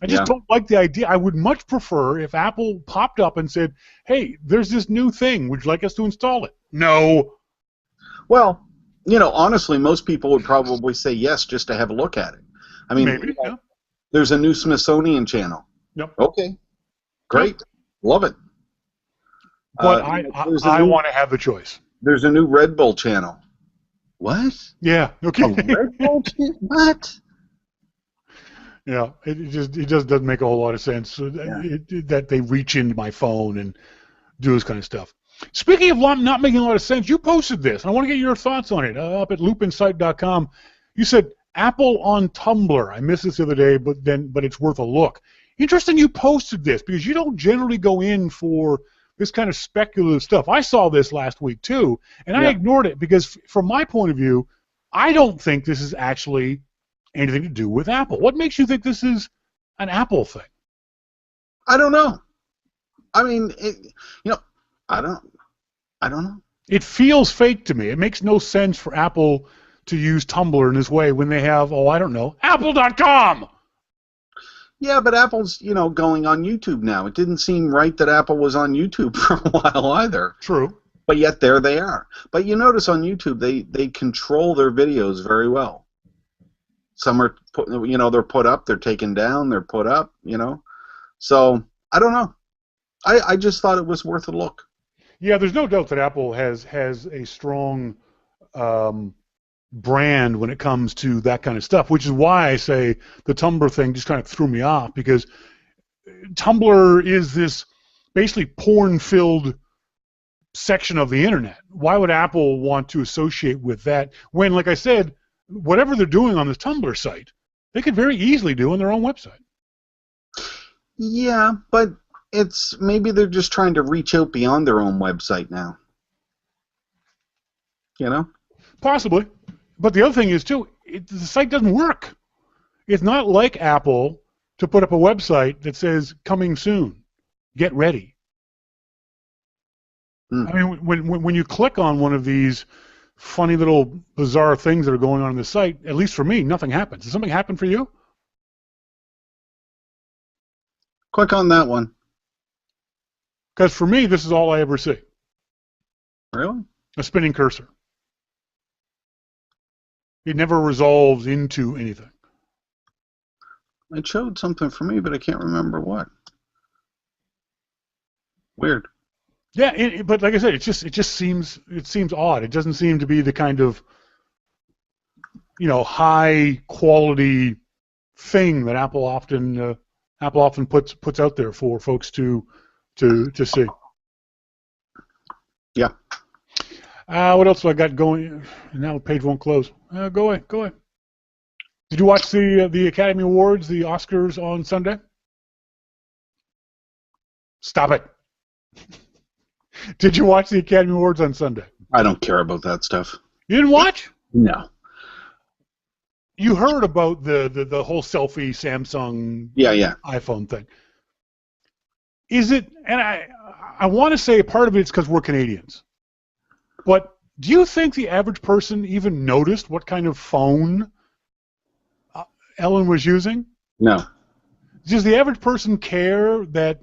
I just don't like the idea. I would much prefer if Apple popped up and said, hey, there's this new thing. Would you like us to install it? No. Well, honestly, most people would probably say yes just to have a look at it. I mean, maybe, there's a new Smithsonian channel. Yep. Okay. Great. Yep. Love it. But I want to have the choice. There's a new Red Bull channel. What? Yeah. Okay. A Red Bull channel? What? Yeah. It just doesn't make a whole lot of sense that they reach into my phone and do this kind of stuff. Speaking of not making a lot of sense, you posted this. I want to get your thoughts on it up at loopinsight.com. You said Apple on Tumblr. I missed this the other day, but it's worth a look. Interesting you posted this because you don't generally go in for this kind of speculative stuff. I saw this last week too, and I ignored it because from my point of view, I don't think this is actually anything to do with Apple. What makes you think this is an Apple thing? I don't know. I mean, I don't know. It feels fake to me. It makes no sense for Apple to use Tumblr in this way when they have, I don't know, Apple.com. Yeah, but Apple's, going on YouTube now. It didn't seem right that Apple was on YouTube for a while either. True. But yet there they are. But you notice on YouTube they control their videos very well. Some are, they're put up, they're taken down, they're put up, So, I don't know. I just thought it was worth a look. Yeah, there's no doubt that Apple has a strong brand when it comes to that kind of stuff, which is why I say the Tumblr thing just kind of threw me off, because Tumblr is this basically porn-filled section of the internet. Why would Apple want to associate with that when, like I said, whatever they're doing on this Tumblr site, they could very easily do on their own website? Yeah, but maybe they're just trying to reach out beyond their own website now. Possibly. But the other thing is, too, the site doesn't work. It's not like Apple to put up a website that says, coming soon, get ready. I mean, when you click on one of these funny little bizarre things that are going on the site, at least for me, nothing happens. Does something happen for you? Click on that one. Because for me, this is all I ever see. Really? A spinning cursor. It never resolves into anything. It showed something for me, but I can't remember what. Weird. Yeah, but like I said, it just seems odd. It doesn't seem to be the kind of high quality thing that Apple often puts out there for folks to see. Yeah. What else do I got going? Now the page won't close. Go away. Did you watch the Academy Awards, the Oscars on Sunday? Stop it. Did you watch the Academy Awards on Sunday? I don't care about that stuff. You didn't watch? No. You heard about the whole selfie Samsung iPhone thing. Is it, and I want to say part of it's because we're Canadians, but do you think the average person even noticed what kind of phone Ellen was using? No. Does the average person care that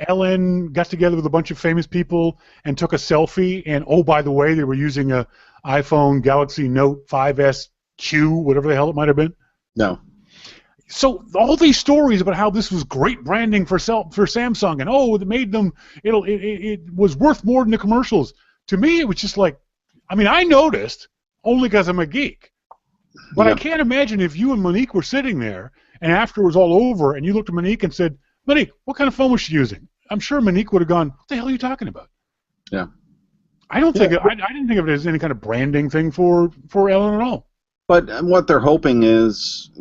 Ellen got together with a bunch of famous people and took a selfie, and oh, by the way, they were using a iPhone Galaxy Note 5S Q, whatever the hell it might have been? No. So all these stories about how this was great branding for Samsung, and it made them, it was worth more than the commercials. To me, it was just like, I mean, I noticed only because I'm a geek, but I can't imagine if you and Monique were sitting there and after it was all over, and you looked at Monique and said, Monique, what kind of phone was she using? I'm sure Monique would have gone, what the hell are you talking about? Yeah. I didn't think of it as any kind of branding thing for Ellen at all. But what they're hoping is,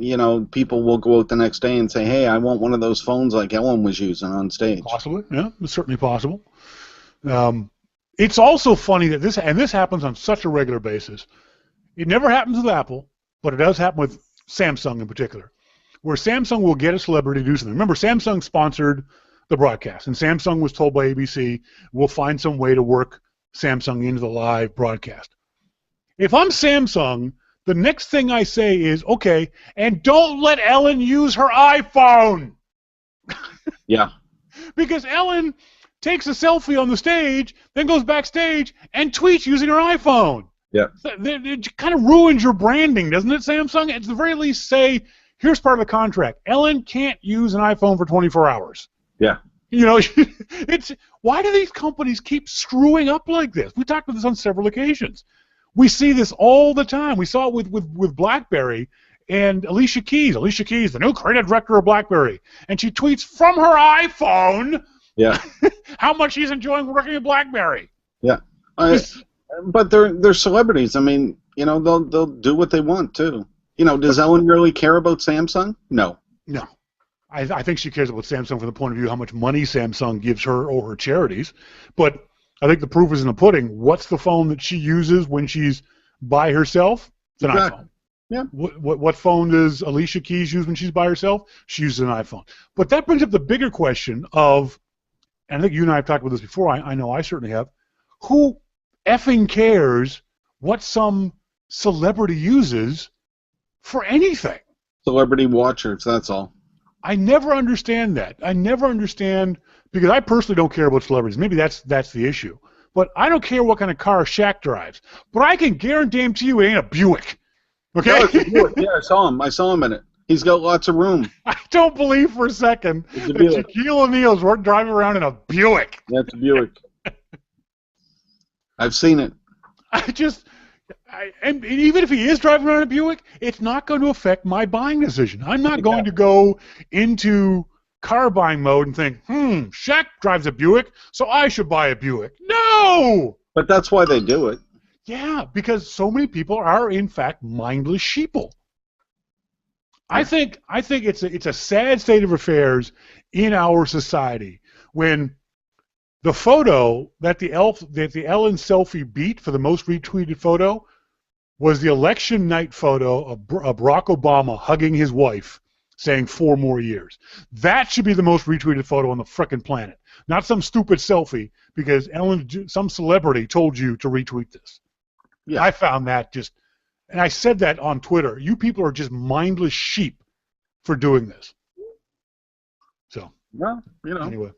people will go out the next day and say, hey, I want one of those phones like Ellen was using on stage. Possibly, yeah, it's certainly possible. It's also funny that this happens on such a regular basis. It never happens with Apple, but it does happen with Samsung in particular, where Samsung will get a celebrity to do something. Remember, Samsung sponsored the broadcast, and Samsung was told by ABC, we'll find some way to work Samsung into the live broadcast. If I'm Samsung, the next thing I say is, okay, and don't let Ellen use her iPhone. Yeah. Because Ellen takes a selfie on the stage, then goes backstage and tweets using her iPhone. Yeah. It kind of ruins your branding, doesn't it, Samsung? At the very least, say, here's part of the contract. Ellen can't use an iPhone for 24 hours. Yeah. It's why do these companies keep screwing up like this? We talked about this on several occasions. We see this all the time. We saw it with BlackBerry and Alicia Keys. Alicia Keys, the new creative director of BlackBerry, and she tweets from her iPhone. Yeah. How much she's enjoying working at BlackBerry. Yeah. But they're celebrities. I mean, they'll do what they want too. Does Ellen really care about Samsung? No. No. I think she cares about Samsung from the point of view how much money Samsung gives her or her charities. But I think the proof is in the pudding. What's the phone that she uses when she's by herself? It's an iPhone. Yeah. What phone does Alicia Keys use when she's by herself? She uses an iPhone. But that brings up the bigger question of, and I think you and I have talked about this before, I know I certainly have, who effing cares what some celebrity uses for anything? Celebrity watchers, that's all. I never understand that. I never understand, because I personally don't care about celebrities. Maybe that's the issue. But I don't care what kind of car Shaq drives. But I can guarantee to you it ain't a Buick. Okay? No, it's a Buick. Yeah, I saw him. I saw him in it. He's got lots of room. I don't believe for a second that Shaquille O'Neal's driving around in a Buick. That's a Buick. I've seen it. And even if he is driving around a Buick, it's not going to affect my buying decision. I'm not going to go into car buying mode and think, Shaq drives a Buick, so I should buy a Buick. No! But that's why they do it. Yeah, because so many people are, in fact, mindless sheeple. I think it's a sad state of affairs in our society when the photo that the Ellen selfie beat for the most retweeted photo was the election night photo of Barack Obama hugging his wife, saying 4 more years. That should be the most retweeted photo on the frickin' planet, not some stupid selfie because some celebrity told you to retweet this. Yeah. I found that and I said that on Twitter. You people are just mindless sheep for doing this. So, well, anyway.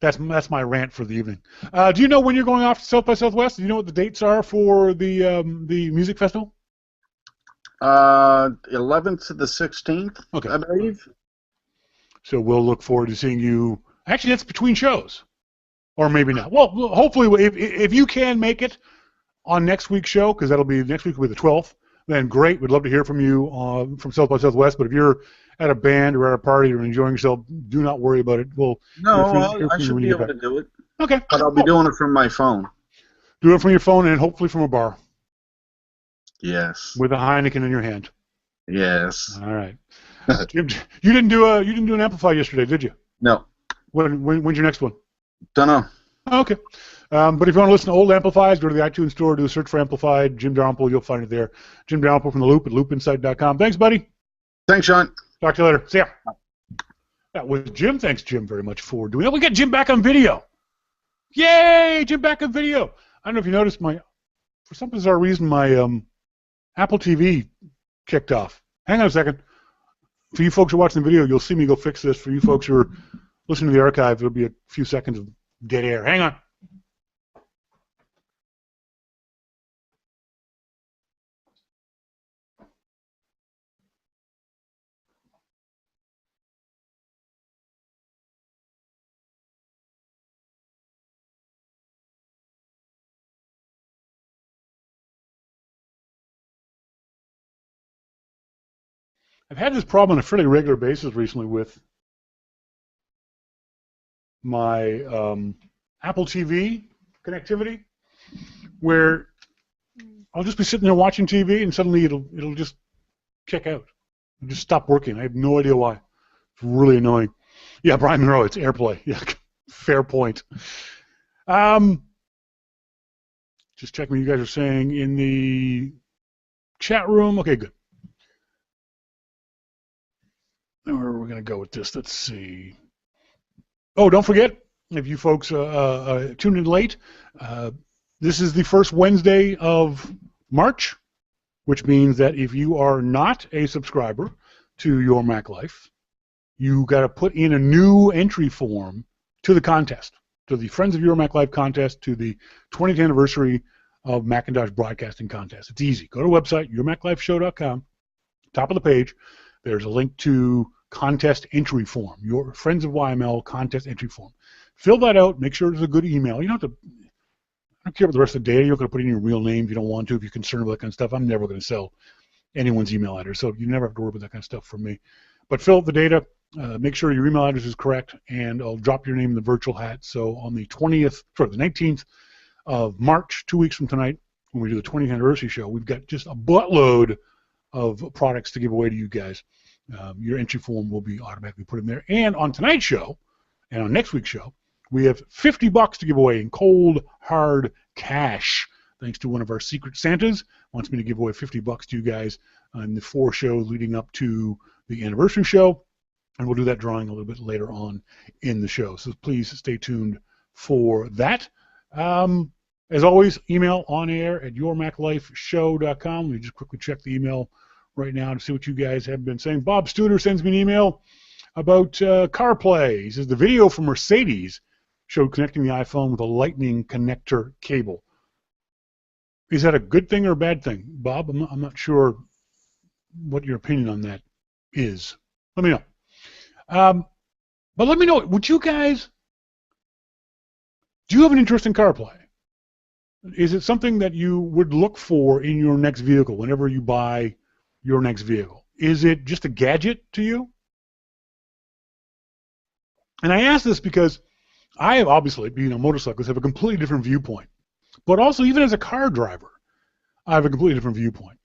That's my rant for the evening. Do you know when you're going off to South by Southwest? Do you know what the dates are for the music festival? 11th to the 16th, okay. I believe. So we'll look forward to seeing you. Actually, that's between shows, or maybe not. Well, hopefully, if you can make it on next week's show, because next week will be the 12th. Then great. We'd love to hear from you from South by Southwest. But if you're at a band or at a party or enjoying yourself, do not worry about it. I should be able to do it. Okay. But I'll be doing it from my phone. Do it from your phone and hopefully from a bar. Yes. With a Heineken in your hand. Yes. All right. Jim, you didn't do an Amplify yesterday, did you? No. When's your next one? Don't know. Okay. But if you want to listen to old Amplifies, go to the iTunes store, do a search for Amplified, Jim Dalrymple, you'll find it there. Jim Dalrymple from The Loop at loopinsight.com. Thanks, buddy. Thanks, Sean. Talk to you later. See ya. That was Jim. Thanks, Jim, very much for doing that. We got Jim back on video. Yay! Jim back on video. I don't know if you noticed for some bizarre reason, my Apple TV kicked off. Hang on a second. For you folks who are watching the video, you'll see me go fix this. For you folks who are listening to the archive, it'll be a few seconds of dead air. Hang on. I've had this problem on a fairly regular basis recently with my Apple TV connectivity, where I'll just be sitting there watching TV and suddenly it'll just kick out. It'll just stop working. I have no idea why. It's really annoying. Yeah, Brian Monroe, it's AirPlay. Yeah, fair point. Just checking what you guys are saying in the chat room. Okay, good. Where are we going to go with this? Let's see. Oh, don't forget, if you folks tuned in late, this is the first Wednesday of March, which means that if you are not a subscriber to Your Mac Life, you got to put in a new entry form to the contest, to the Friends of Your Mac Life contest, to the 20th anniversary of Macintosh Broadcasting Contest. It's easy. Go to the website, yourmaclifeshow.com, top of the page. There's a link to contest entry form, your Friends of YML contest entry form. Fill that out. Make sure it's a good email. You don't have to. I don't care about the rest of the data. You're not going to put in your real name if you don't want to. If you're concerned about that kind of stuff, I'm never going to sell anyone's email address, so you never have to worry about that kind of stuff from me. But fill out the data. Make sure your email address is correct, and I'll drop your name in the virtual hat. So on the 19th of March, 2 weeks from tonight, when we do the 20th anniversary show, we've got just a buttload of products to give away to you guys. Your entry form will be automatically put in there. And on tonight's show, and on next week's show, we have $50 to give away in cold, hard cash thanks to one of our secret Santas, wants me to give away $50 to you guys on the 4 shows leading up to the anniversary show. And we'll do that drawing a little bit later on in the show. So please stay tuned for that. As always, email onair@yourmaclifeshow.com. Let me just quickly check the email right now to see what you guys have been saying. Bob Studer sends me an email about CarPlay. He says the video from Mercedes showed connecting the iPhone with a lightning connector cable. Is that a good thing or a bad thing? Bob, I'm not sure what your opinion on that is. Let me know. But let me know, would you guys, do you have an interest in CarPlay? Is it something that you would look for in your next vehicle whenever you buy your next vehicle? Is it just a gadget to you? And I ask this because I have, obviously, being a motorcyclist, have a completely different viewpoint. But also, even as a car driver, I have a completely different viewpoint.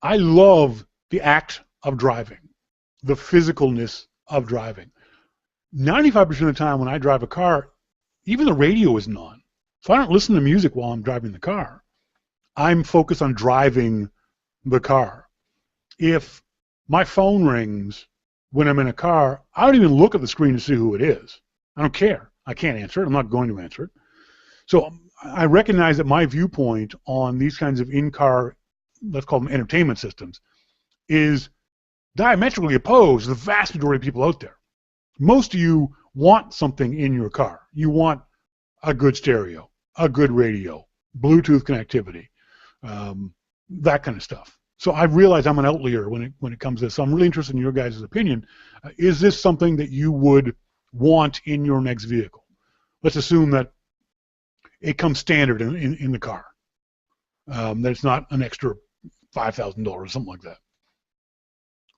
I love the act of driving, the physicalness of driving. 95% of the time when I drive a car, even the radio isn't on. So I don't listen to music while I'm driving the car. I'm focused on driving the car. If my phone rings when I'm in a car, I don't even look at the screen to see who it is. I don't care. I can't answer it. I'm not going to answer it. So I recognize that my viewpoint on these kinds of in-car, let's call them entertainment systems, is diametrically opposed to the vast majority of people out there. Most of you want something in your car. You want a good stereo, a good radio, Bluetooth connectivity, that kind of stuff. So I realize I'm an outlier when it comes to this. So I'm really interested in your guys' opinion. Is this something that you would want in your next vehicle? Let's assume that it comes standard in the car, that it's not an extra $5,000 or something like that.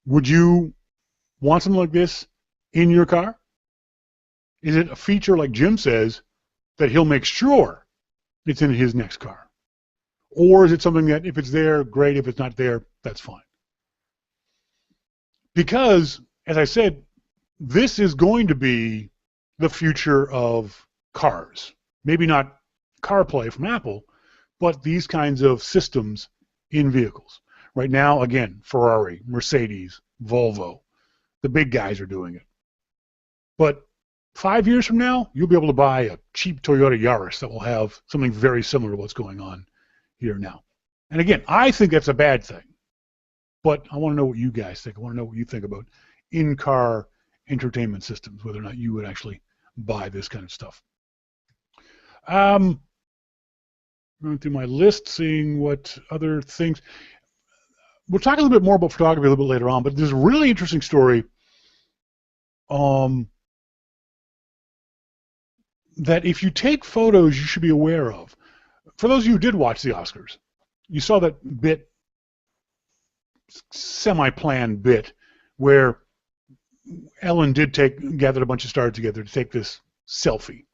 Would you want something like this in your car? Is it a feature, like Jim says, that he'll make sure it's in his next car? Or is it something that if it's there, great. If it's not there, that's fine. Because, as I said, this is going to be the future of cars. Maybe not CarPlay from Apple, but these kinds of systems in vehicles. Right now, again, Ferrari, Mercedes, Volvo, the big guys are doing it. But 5 years from now, you'll be able to buy a cheap Toyota Yaris that will have something very similar to what's going on here now. And again, I think that's a bad thing. But I want to know what you guys think. I want to know what you think about in-car entertainment systems, whether or not you would actually buy this kind of stuff. Going through my list, seeing what other things. We'll talk a little bit more about photography a little bit later on, but there's a really interesting story that if you take photos, you should be aware of. For those of you who did watch the Oscars, you saw that bit, semi-planned bit, where Ellen did gathered a bunch of stars together to take this selfie.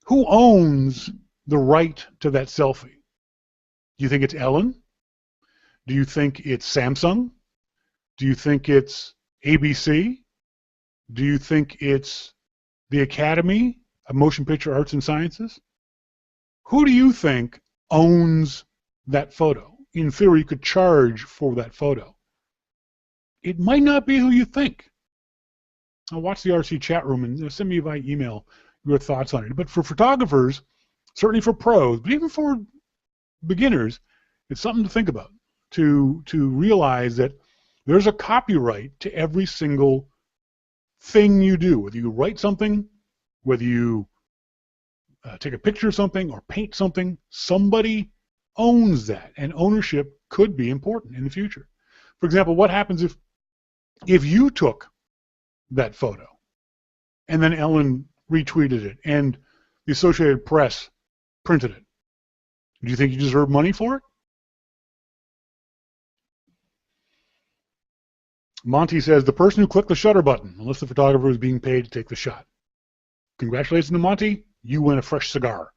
Who owns the right to that selfie? Do you think it's Ellen? Do you think it's Samsung? Do you think it's ABC? Do you think it's the Academy of Motion Picture Arts and Sciences? Who do you think owns that photo? In theory, you could charge for that photo. It might not be who you think. I'll watch the RC chat room and send me via email your thoughts on it. But for photographers, certainly for pros, but even for beginners, it's something to think about, to realize that there's a copyright to every single thing you do. Whether you write something, whether you take a picture of something or paint something, somebody owns that, and ownership could be important in the future. For example, what happens if you took that photo and then Ellen retweeted it and the Associated Press printed it? Do you think you deserve money for it? Monty says, the person who clicked the shutter button, unless the photographer is being paid to take the shot. Congratulations to Monty. You win a fresh cigar.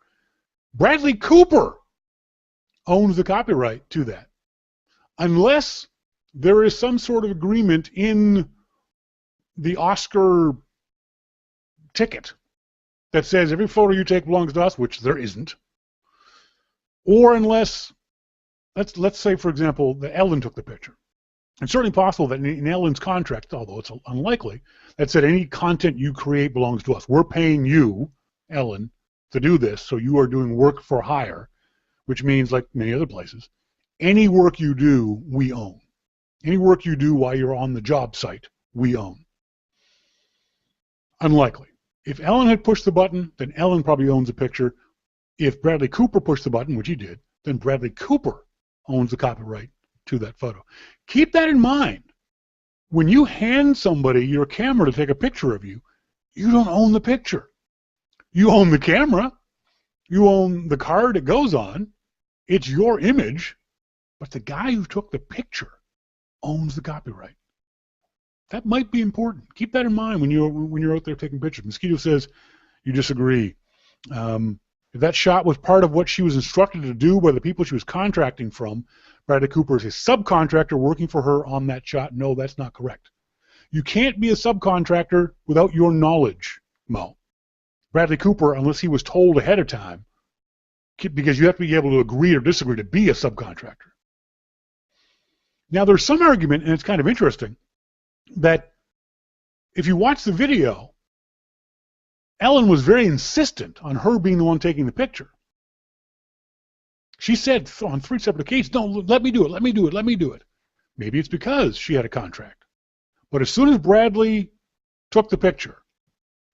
Bradley Cooper owns the copyright to that. Unless there is some sort of agreement in the Oscar ticket that says every photo you take belongs to us, which there isn't, or unless, let's say, for example, that Ellen took the picture. It's certainly possible that in Ellen's contract, although it's unlikely, that said any content you create belongs to us. We're paying you, Ellen, to do this, so you are doing work for hire, which means, like many other places, any work you do, we own. Any work you do while you're on the job site, we own. Unlikely. If Ellen had pushed the button, then Ellen probably owns the picture. If Bradley Cooper pushed the button, which he did, then Bradley Cooper owns the copyright to that photo. Keep that in mind. When you hand somebody your camera to take a picture of you, you don't own the picture. You own the camera. You own the card it goes on. It's your image, but the guy who took the picture owns the copyright. That might be important. Keep that in mind when you're out there taking pictures. Mosquito says you disagree. If that shot was part of what she was instructed to do by the people she was contracting from, Bradley Cooper is a subcontractor working for her on that shot. No, that's not correct. You can't be a subcontractor without your knowledge, Mo. Bradley Cooper, unless he was told ahead of time, because you have to be able to agree or disagree to be a subcontractor. Now, there's some argument, and it's kind of interesting, that if you watch the video, Ellen was very insistent on her being the one taking the picture. She said on 3 separate occasions, no, let me do it, let me do it, let me do it. Maybe it's because she had a contract. But as soon as Bradley took the picture,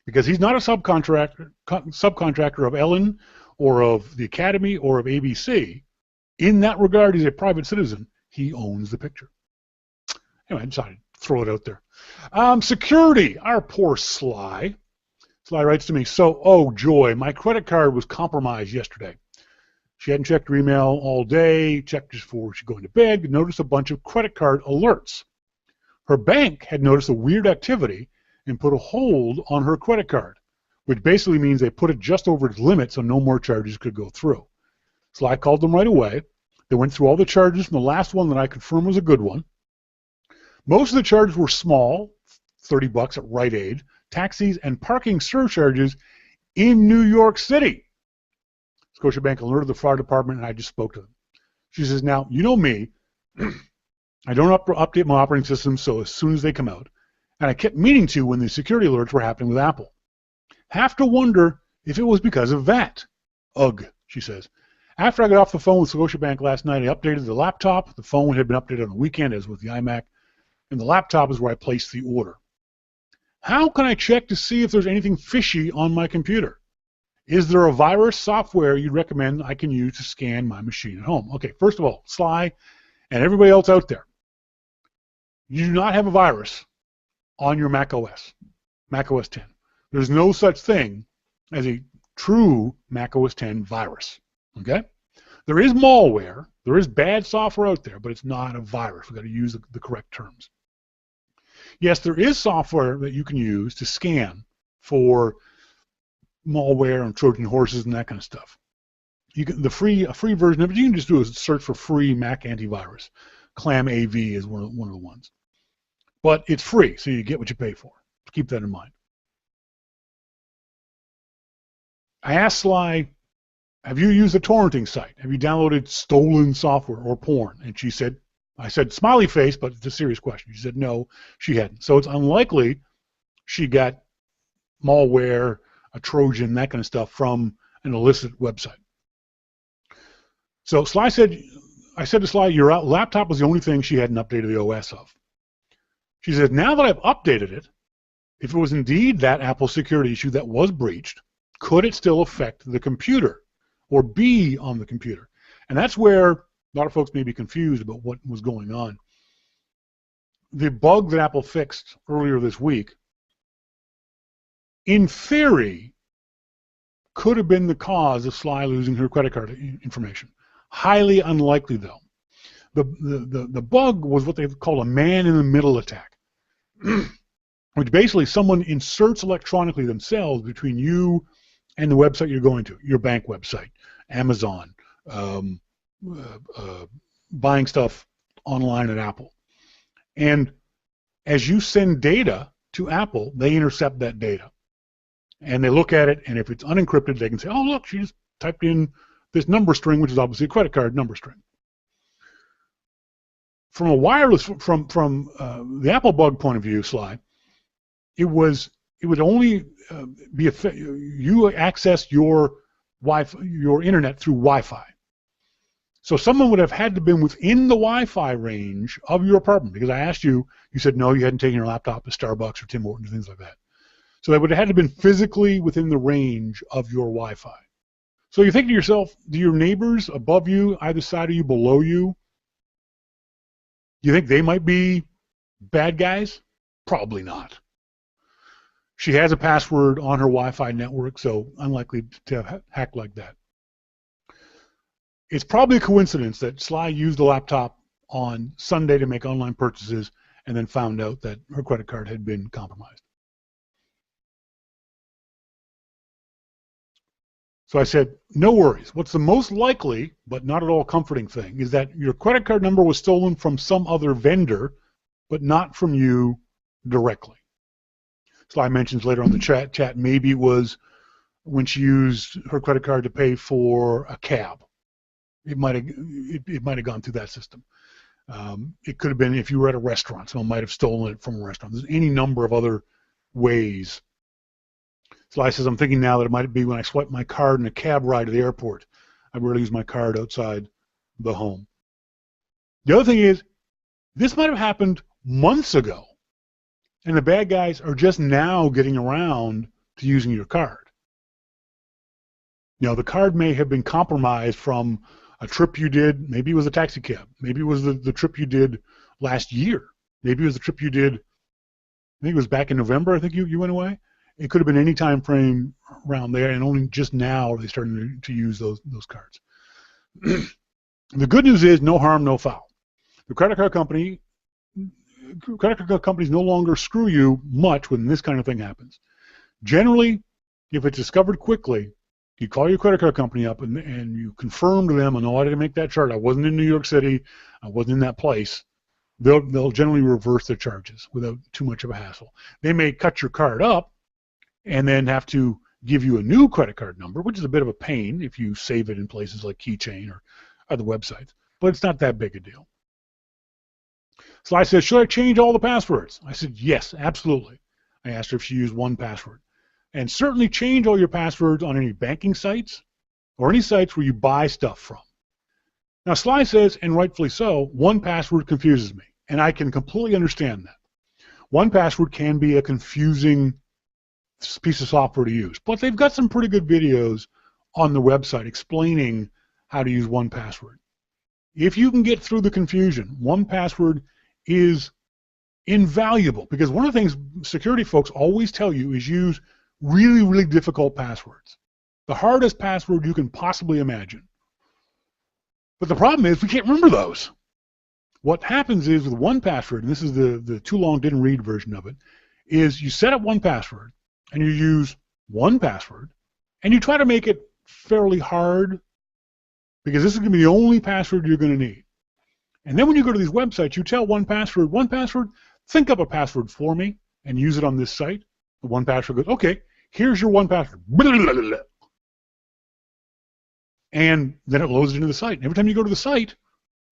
because he's not a subcontractor of Ellen or of the Academy or of ABC, in that regard, he's a private citizen, he owns the picture. Anyway, I decided to throw it out there. Security, our poor Sly. Sly writes to me, so, oh joy, my credit card was compromised yesterday. She hadn't checked her email all day, checked just before she going to bed, and noticed a bunch of credit card alerts. Her bank had noticed a weird activity and put a hold on her credit card, which basically means they put it just over its limit so no more charges could go through. Sly called them right away. They went through all the charges, and the last one that I confirmed was a good one. Most of the charges were small, $30 at Rite Aid, taxis and parking surcharges in New York City. Scotiabank alerted the fraud department, and I just spoke to them. She says, now, you know me, I don't update my operating system, so as soon as they come out, and I kept meaning to when the security alerts were happening with Apple. Have to wonder if it was because of that. Ugh, she says. After I got off the phone with Scotiabank last night, I updated the laptop. The phone had been updated on the weekend, as with the iMac, and the laptop is where I placed the order. How can I check to see if there's anything fishy on my computer? Is there a virus software you'd recommend I can use to scan my machine at home? Okay, first of all, Sly and everybody else out there, you do not have a virus on your Mac OS 10. There's no such thing as a true Mac OS 10 virus, okay? There is malware, there is bad software out there, but it's not a virus. We've got to use the correct terms. Yes, there is software that you can use to scan for malware and Trojan horses and that kind of stuff. You can, a free version of it, you can just do a search for free Mac antivirus. Clam AV is one of the ones. But it's free, so you get what you pay for. Keep that in mind. I asked Sly, have you used a torrenting site? Have you downloaded stolen software or porn? And she said, I said, smiley face, but it's a serious question. She said, no, she hadn't. So it's unlikely she got malware, a Trojan, that kind of stuff from an illicit website. So Sly said, I said to Sly, your laptop was the only thing she hadn't updated the OS of. She said, now that I've updated it, if it was indeed that Apple security issue that was breached, could it still affect the computer or be on the computer? And that's where a lot of folks may be confused about what was going on. The bug that Apple fixed earlier this week, in theory, could have been the cause of Sly losing her credit card information. Highly unlikely, though. The bug was what they call a man-in-the-middle attack, which basically someone inserts electronically themselves between you and the website you're going to, your bank website, Amazon, buying stuff online at Apple. And as you send data to Apple, they intercept that data. and they look at it, and if it's unencrypted, they can say, oh, look, she just typed in this number string, which is obviously a credit card number string. From a wireless, from the Apple bug point of view, Sly, it would only be you access your internet through Wi-Fi. So someone would have had to been within the Wi-Fi range of your apartment, because I asked you, you said no, you hadn't taken your laptop to Starbucks or Tim Hortons, things like that. So they would have had to have been physically within the range of your Wi-Fi. So you think to yourself, do your neighbors above you, either side of you, below you, you think they might be bad guys? Probably not. She has a password on her Wi-Fi network, so unlikely to have hacked like that. It's probably a coincidence that Sly used the laptop on Sunday to make online purchases and then found out that her credit card had been compromised. So I said, no worries. What's the most likely, but not at all comforting thing, is that your credit card number was stolen from some other vendor, but not from you directly. Sly mentions later on the chat, maybe it was when she used her credit card to pay for a cab. It might have gone through that system. It could have been if you were at a restaurant. Someone might have stolen it from a restaurant. There's any number of other ways. Sly says, I'm thinking now that it might be when I swipe my card in a cab ride to the airport. I rarely use my card outside the home. The other thing is, this might have happened months ago, and the bad guys are just now getting around to using your card. You know, the card may have been compromised from a trip you did. Maybe it was a taxi cab. Maybe it was the trip you did last year. Maybe it was the trip you did, I think it was back in November, I think you went away. It could have been any time frame around there, and only just now are they starting to use those cards. The good news is no harm, no foul. The credit card companies no longer screw you much when this kind of thing happens. Generally, if it's discovered quickly, you call your credit card company up and you confirm to them, no, I didn't make that charge. I wasn't in New York City. I wasn't in that place. They'll generally reverse their charges without too much of a hassle. They may cut your card up and then have to give you a new credit card number, which is a bit of a pain if you save it in places like Keychain or other websites, but it's not that big a deal. Sly says, should I change all the passwords? I said, yes, absolutely. I asked her if she used one password. And certainly change all your passwords on any banking sites or any sites where you buy stuff from. Now, Sly says, and rightfully so, one password confuses me, and I can completely understand that. One password can be a confusing piece of software to use, but they've got some pretty good videos on the website explaining how to use one password. If you can get through the confusion, one password is invaluable, because one of the things security folks always tell you is use really, really difficult passwords. The hardest password you can possibly imagine. But the problem is we can't remember those. What happens is with one password, and this is the too long didn't read version of it, is you set up one password and you use one password and you try to make it fairly hard, because this is going to be the only password you're going to need. And then when you go to these websites, you tell one password, think up a password for me and use it on this site. The one password goes, okay, here's your one password. And then it loads it into the site. And every time you go to the site,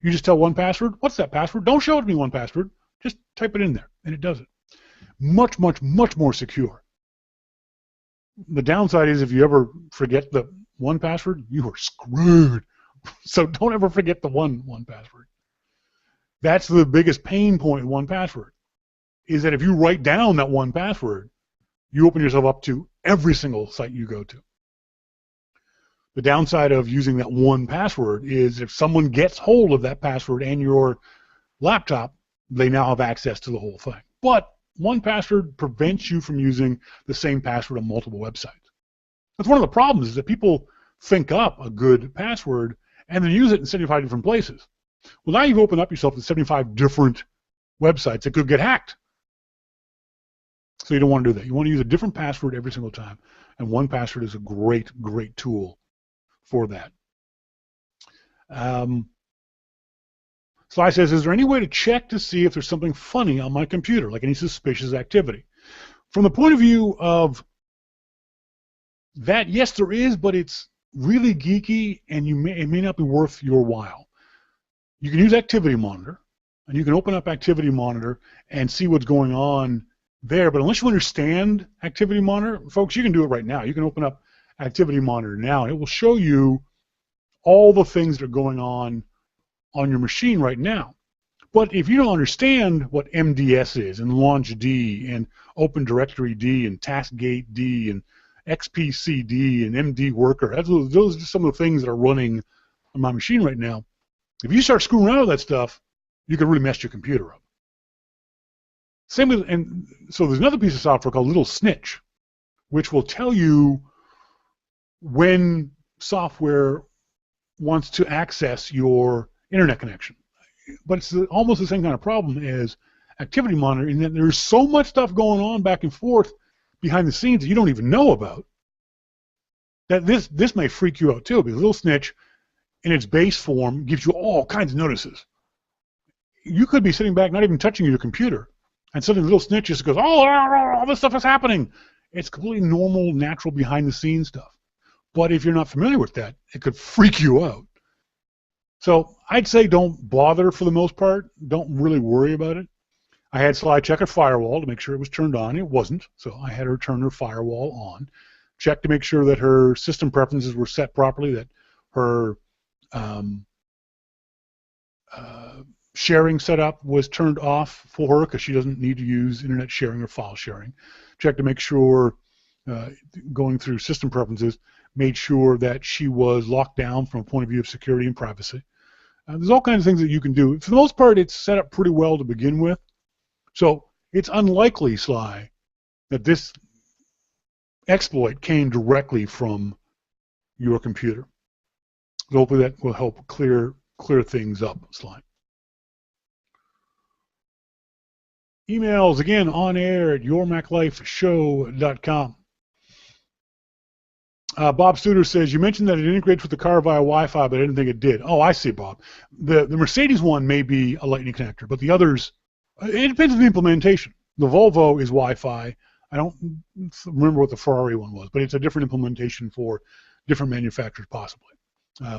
you just tell one password, what's that password? Don't show it to me one password. Just type it in there, and it does it. Much, much, much more secure. The downside is if you ever forget the one password, you are screwed. So don't ever forget the one password. That's the biggest pain point with one password, is that if you write down that one password, you open yourself up to every single site you go to. The downside of using that one password is if someone gets hold of that password and your laptop, they now have access to the whole thing. But one password prevents you from using the same password on multiple websites. That's one of the problems, is that people think up a good password and then use it in 75 different places. Well, now you've opened up yourself to 75 different websites that could get hacked. So you don't want to do that. You want to use a different password every single time. And one password is a great, great tool for that. Sly says, is there any way to check to see if there's something funny on my computer, like any suspicious activity? From the point of view of That, yes, there is, but it's really geeky, and it may not be worth your while. You can use Activity Monitor, and you can open up Activity Monitor and see what's going on there. But unless you understand Activity Monitor, folks, you can do it right now. You can open up Activity Monitor now, and it will show you all the things that are going on your machine right now. But if you don't understand what MDS is, and LaunchD, and Open Directory D, and TaskGate D, and XPCD, and MD Worker, those are some of the things that are running on my machine right now. If you start screwing around with that stuff, you can really mess your computer up. Same with, and so there's another piece of software called Little Snitch, which will tell you when software wants to access your internet connection. But it's almost the same kind of problem as Activity Monitor, in that there's so much stuff going on back and forth behind the scenes that you don't even know about, that this may freak you out too, because Little Snitch, in its base form, gives you all kinds of notices. You could be sitting back, not even touching your computer, and suddenly Little Snitch just goes, oh, all this stuff is happening. It's completely normal, natural, behind-the-scenes stuff. But if you're not familiar with that, it could freak you out. So I'd say don't bother for the most part. Don't really worry about it. I had Sly check her firewall to make sure it was turned on. It wasn't, so I had her turn her firewall on. Check to make sure that her system preferences were set properly, that her sharing setup was turned off for her, because she doesn't need to use internet sharing or file sharing. Check to make sure, going through system preferences, made sure that she was locked down from a point of view of security and privacy. There's all kinds of things that you can do. For the most part, it's set up pretty well to begin with. So it's unlikely, Sly, that this exploit came directly from your computer. So hopefully that will help clear things up, Sly. Emails, again, on air at yourmaclifeshow.com. Bob Studer says, you mentioned that it integrates with the car via Wi-Fi, but I didn't think it did. Oh, I see, Bob. The Mercedes one may be a Lightning connector, but the others, it depends on the implementation. The Volvo is Wi-Fi. I don't remember what the Ferrari one was, but it's a different implementation for different manufacturers, possibly.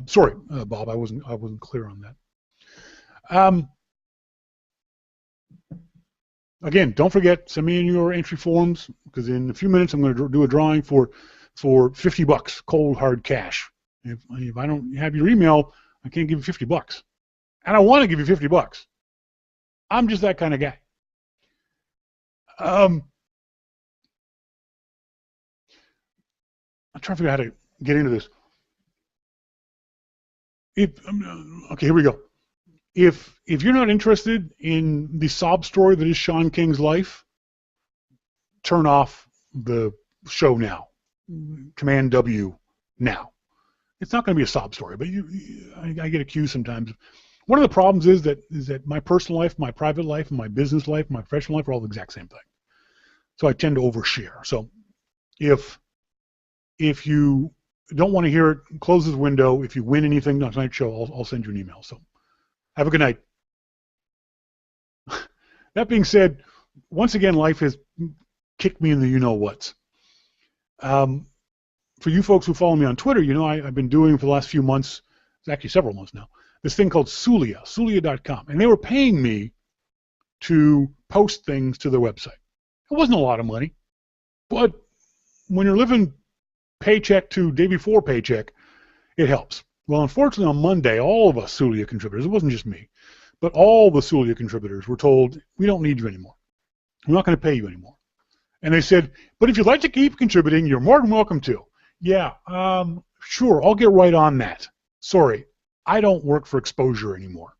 Sorry, Bob, I wasn't clear on that. Again, don't forget, send me in your entry forms, because in a few minutes I'm going to do a drawing for $50, cold hard cash. If I don't have your email, I can't give you $50. And I want to give you $50. I'm just that kind of guy. I'm trying to figure out how to get into this. Okay, here we go. If you're not interested in the sob story that is Sean King's life, turn off the show now. Command W now. It's not going to be a sob story, but I get accused sometimes. One of the problems is that my personal life, my private life, and my business life, my professional life are all the exact same thing. So I tend to overshare. So if you don't want to hear it, close this window. If you win anything on tonight's show, I'll send you an email. So have a good night. That being said, once again, life has kicked me in the you-know-whats. For you folks who follow me on Twitter, you know I've been doing for the last few months, it's actually several months now, this thing called Sulia.com. And they were paying me to post things to their website. It wasn't a lot of money, but when you're living paycheck to day before paycheck, it helps. Well, unfortunately, on Monday, all of us Sulia contributors, it wasn't just me, but all the Sulia contributors were told, we don't need you anymore. We're not going to pay you anymore. And they said, but if you'd like to keep contributing, you're more than welcome to. Yeah, sure, I'll get right on that. Sorry, I don't work for exposure anymore.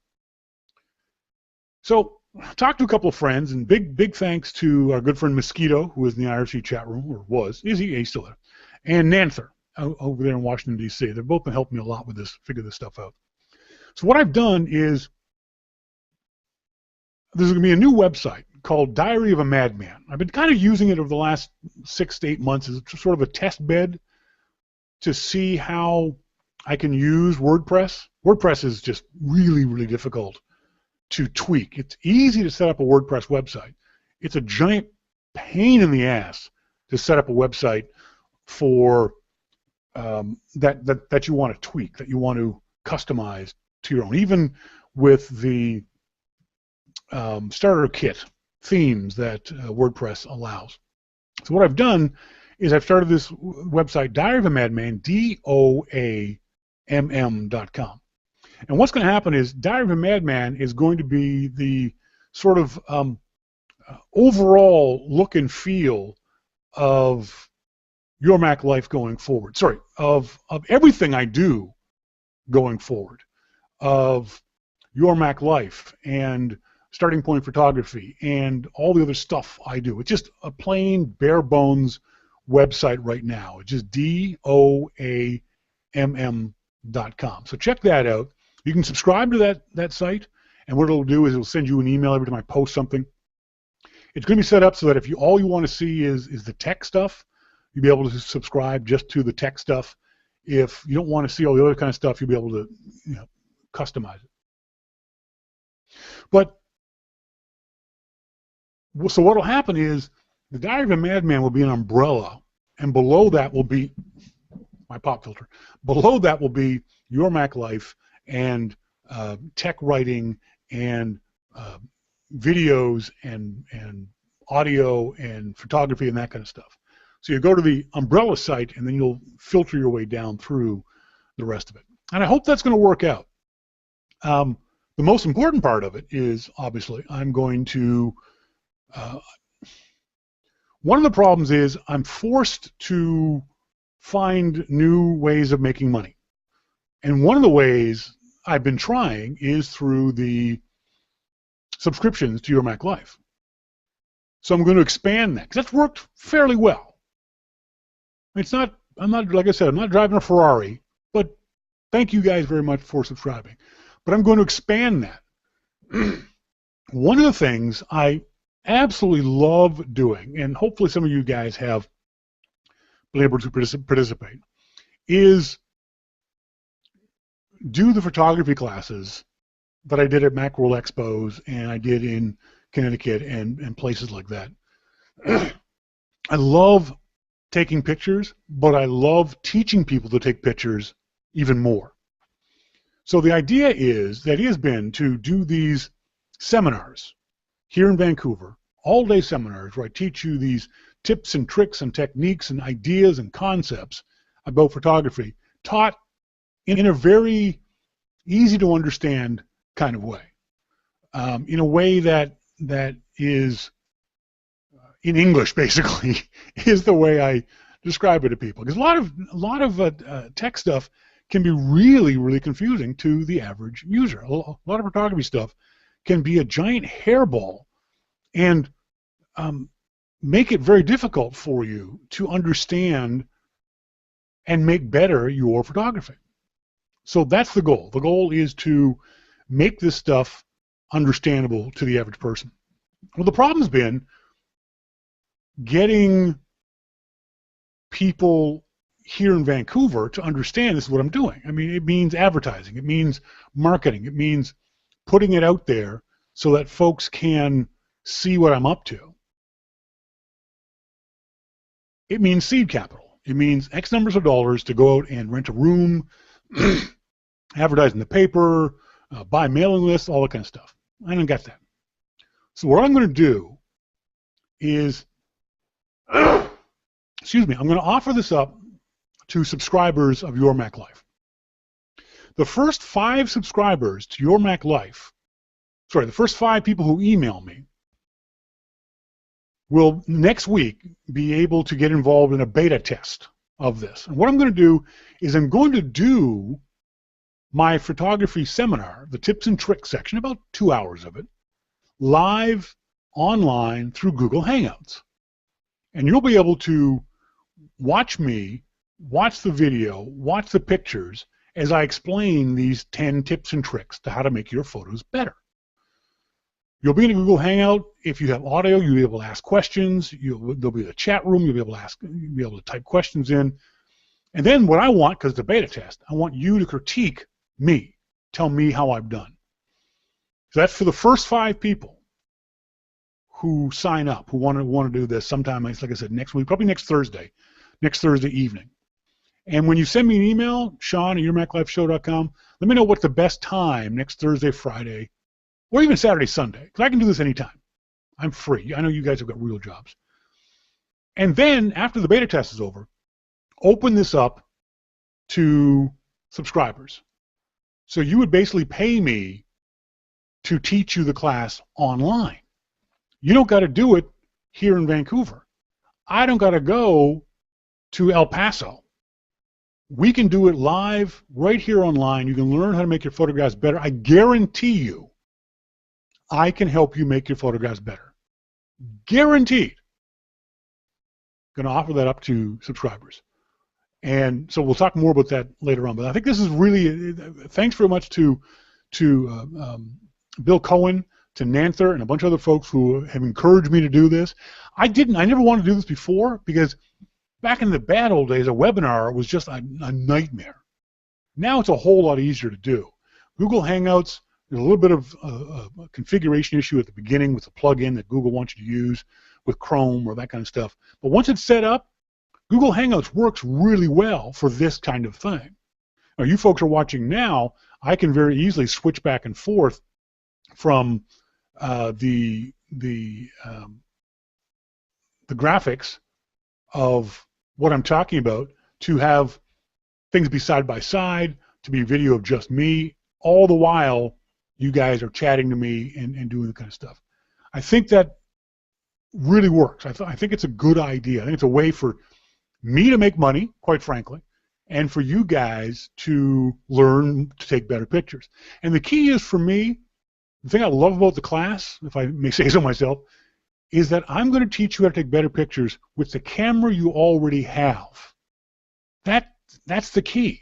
So I talked to a couple of friends, and big thanks to our good friend Mosquito, who is in the IRC chat room, or was. Is he? He's still there. And Nanther, over there in Washington, D.C. They've both been helping me a lot with this, figure this stuff out. So what I've done is, there's going to be a new website called Diary of a Madman. I've been kind of using it over the last 6 to 8 months as sort of a test bed to see how I can use WordPress. WordPress is just really, really difficult to tweak. It's easy to set up a WordPress website. It's a giant pain in the ass to set up a website for that you want to tweak, that you want to customize to your own, even with the starter kit themes that WordPress allows. So what I've done is I've started this website, Diary of a Madman, DOAMM.com. And what's going to happen is Diary of a Madman is going to be the sort of overall look and feel of Your Mac Life going forward. Sorry, of everything I do going forward, of Your Mac Life and Starting Point Photography and all the other stuff I do. It's just a plain bare bones website right now. It's just DOAMM.com. So check that out. You can subscribe to that site, and what it'll do is it'll send you an email every time I post something. It's going to be set up so that if all you want to see is the tech stuff, you'll be able to subscribe just to the tech stuff. If you don't want to see all the other kind of stuff, you'll be able to customize it. But so what will happen is the Diary of a Madman will be an umbrella, and below that will be my pop filter. Below that will be Your Mac Life and tech writing and videos and audio and photography and that kind of stuff. So you go to the umbrella site, and then you'll filter your way down through the rest of it. And I hope that's going to work out. The most important part of it is, obviously, I'm going to one of the problems is I'm forced to find new ways of making money. And one of the ways I've been trying is through the subscriptions to Your Mac Life. So I'm going to expand that, because that's worked fairly well. I'm not, like I said, I'm not driving a Ferrari, but thank you guys very much for subscribing. But I'm going to expand that. One of the things I absolutely love doing, and hopefully some of you guys have been able to participate, is do the photography classes that I did at Macworld Expos and I did in Connecticut and places like that. I love taking pictures, but I love teaching people to take pictures even more. So the idea is that it has been to do these seminars here in Vancouver, all-day seminars where I teach you these tips and tricks and techniques and ideas and concepts about photography, taught in a very easy-to-understand kind of way, in a way that is in English, basically, is the way I describe it to people. Because a lot of tech stuff can be really, really confusing to the average user. A lot of photography stuff can be a giant hairball and make it very difficult for you to understand and make better your photography. So that's the goal. The goal is to make this stuff understandable to the average person. Well, the problem's been getting people here in Vancouver to understand this is what I'm doing. I mean, it means advertising. It means marketing. It means putting it out there so that folks can see what I'm up to. It means seed capital. It means X numbers of dollars to go out and rent a room, advertise in the paper, buy mailing lists, all that kind of stuff. I don't get that. So what I'm going to do is, excuse me, I'm going to offer this up to subscribers of Your Mac Life. The first 5 subscribers to Your Mac Life, sorry, the first 5 people who email me will next week be able to get involved in a beta test of this. And what I'm going to do is I'm going to do my photography seminar, the tips and tricks section, about 2 hours of it, live online through Google Hangouts. And you'll be able to watch me, watch the video, watch the pictures as I explain these 10 tips and tricks to how to make your photos better. You'll be in a Google Hangout. If you have audio, you'll be able to ask questions. There'll be a chat room. You'll be able to type questions in. And then what I want, because it's a beta test, I want you to critique me. Tell me how I've done. So that's for the first 5 people who sign up, who want to do this sometime, like I said, next week, probably next Thursday evening. And when you send me an email, Sean@yourmaclifeshow.com, let me know what's the best time next Thursday, Friday, or even Saturday, Sunday, because I can do this anytime. I'm free. I know you guys have got real jobs. And then after the beta test is over, open this up to subscribers. So you would basically pay me to teach you the class online. You don't got to do it here in Vancouver. I don't got to go to El Paso. We can do it live right here online. You can learn how to make your photographs better. I guarantee you, I can help you make your photographs better. Guaranteed. Going to offer that up to subscribers. And so we'll talk more about that later on. But I think this is really, thanks very much to Bill Cohen, to Nanther, and a bunch of other folks who have encouraged me to do this. I never wanted to do this before because back in the bad old days, a webinar was just a nightmare. Now it's a whole lot easier to do. Google Hangouts, there's a little bit of a configuration issue at the beginning with the plugin that Google wants you to use with Chrome or that kind of stuff. But once it's set up, Google Hangouts works really well for this kind of thing. Now, you folks are watching now, I can very easily switch back and forth from the graphics of what I'm talking about to have things be side by side, to be video of just me, all the while you guys are chatting to me and doing the kind of stuff. I think that really works. I think it's a good idea. I think it's a way for me to make money, quite frankly, and for you guys to learn to take better pictures. And the key is for me, the thing I love about the class, if I may say so myself, is that I'm going to teach you how to take better pictures with the camera you already have. That's the key.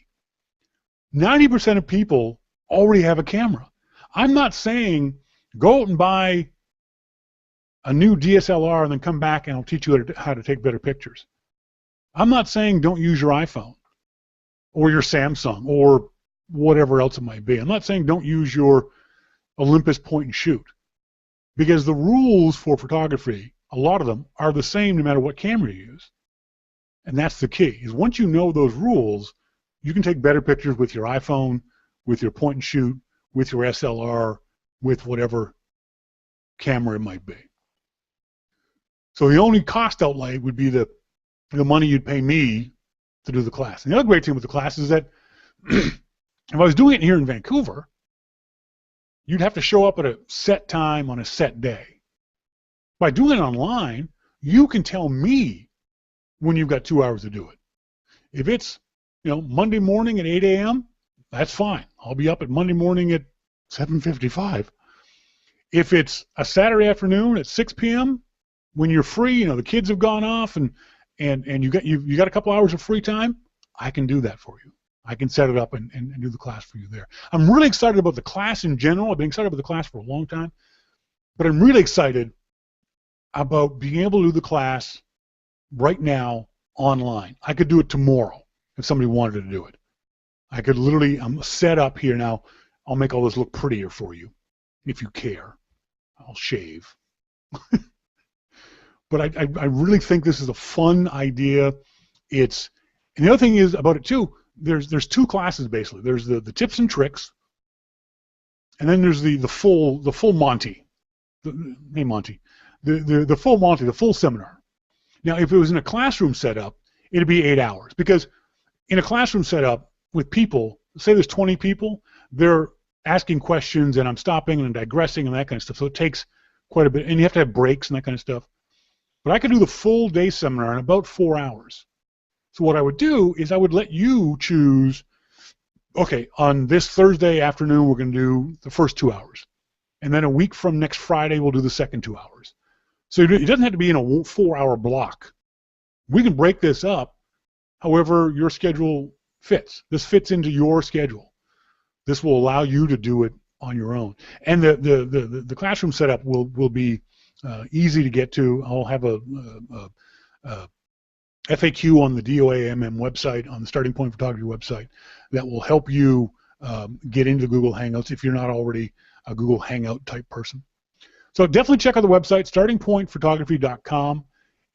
90% of people already have a camera. I'm not saying go out and buy a new DSLR and then come back and I'll teach you how to take better pictures. I'm not saying don't use your iPhone or your Samsung or whatever else it might be. I'm not saying don't use your Olympus point and shoot, because the rules for photography, a lot of them, are the same no matter what camera you use. And that's the key, is once you know those rules, you can take better pictures with your iPhone, with your point and shoot, with your SLR, with whatever camera it might be. So the only cost outlay would be the money you'd pay me to do the class. And the other great thing with the class is that if I was doing it here in Vancouver, you'd have to show up at a set time on a set day. By doing it online, you can tell me when you've got 2 hours to do it. If it's, Monday morning at 8 a.m., that's fine. I'll be up at Monday morning at 7:55. If it's a Saturday afternoon at 6 p.m., when you're free, the kids have gone off and you got a couple hours of free time, I can do that for you. I can set it up and do the class for you there. I'm really excited about the class in general. I've been excited about the class for a long time, but I'm really excited about being able to do the class right now online. I could do it tomorrow if somebody wanted to do it. I could literally, I'm set up here now. I'll make all this look prettier for you if you care. I'll shave. But I really think this is a fun idea. And the other thing is about it too, there's two classes basically. There's the tips and tricks, and then there's the full Monty. Hey Monty. The full Monty, the full seminar. Now if it was in a classroom setup, it'd be 8 hours, because in a classroom setup with people, say there's 20 people, they're asking questions and I'm stopping and digressing and that kind of stuff. So it takes quite a bit, and you have to have breaks and that kind of stuff. But I could do the full day seminar in about 4 hours. So what I would do is I would let you choose, okay, on this Thursday afternoon, we're going to do the first 2 hours. And then a week from next Friday, we'll do the second 2 hours. So it doesn't have to be in a 4-hour block. We can break this up however your schedule fits. This fits into your schedule. This will allow you to do it on your own. And the classroom setup will be easy to get to. I'll have a FAQ on the DOAMM website, on the Starting Point Photography website, that will help you get into Google Hangouts if you're not already a Google Hangout type person. So definitely check out the website. StartingPointPhotography.com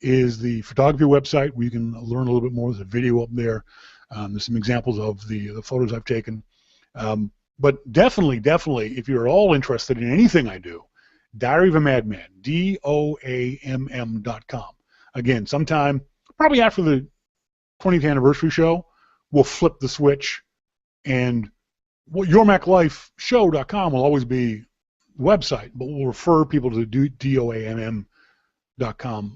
is the photography website where you can learn a little bit more. There's a video up there. There's some examples of the photos I've taken. But definitely, if you're all interested in anything I do, Diary of a Madman, DOAMM.com. Again, sometime, probably after the 20th anniversary show, we'll flip the switch, and YourMacLifeShow.com will always be the website, but we'll refer people to DOAMM.com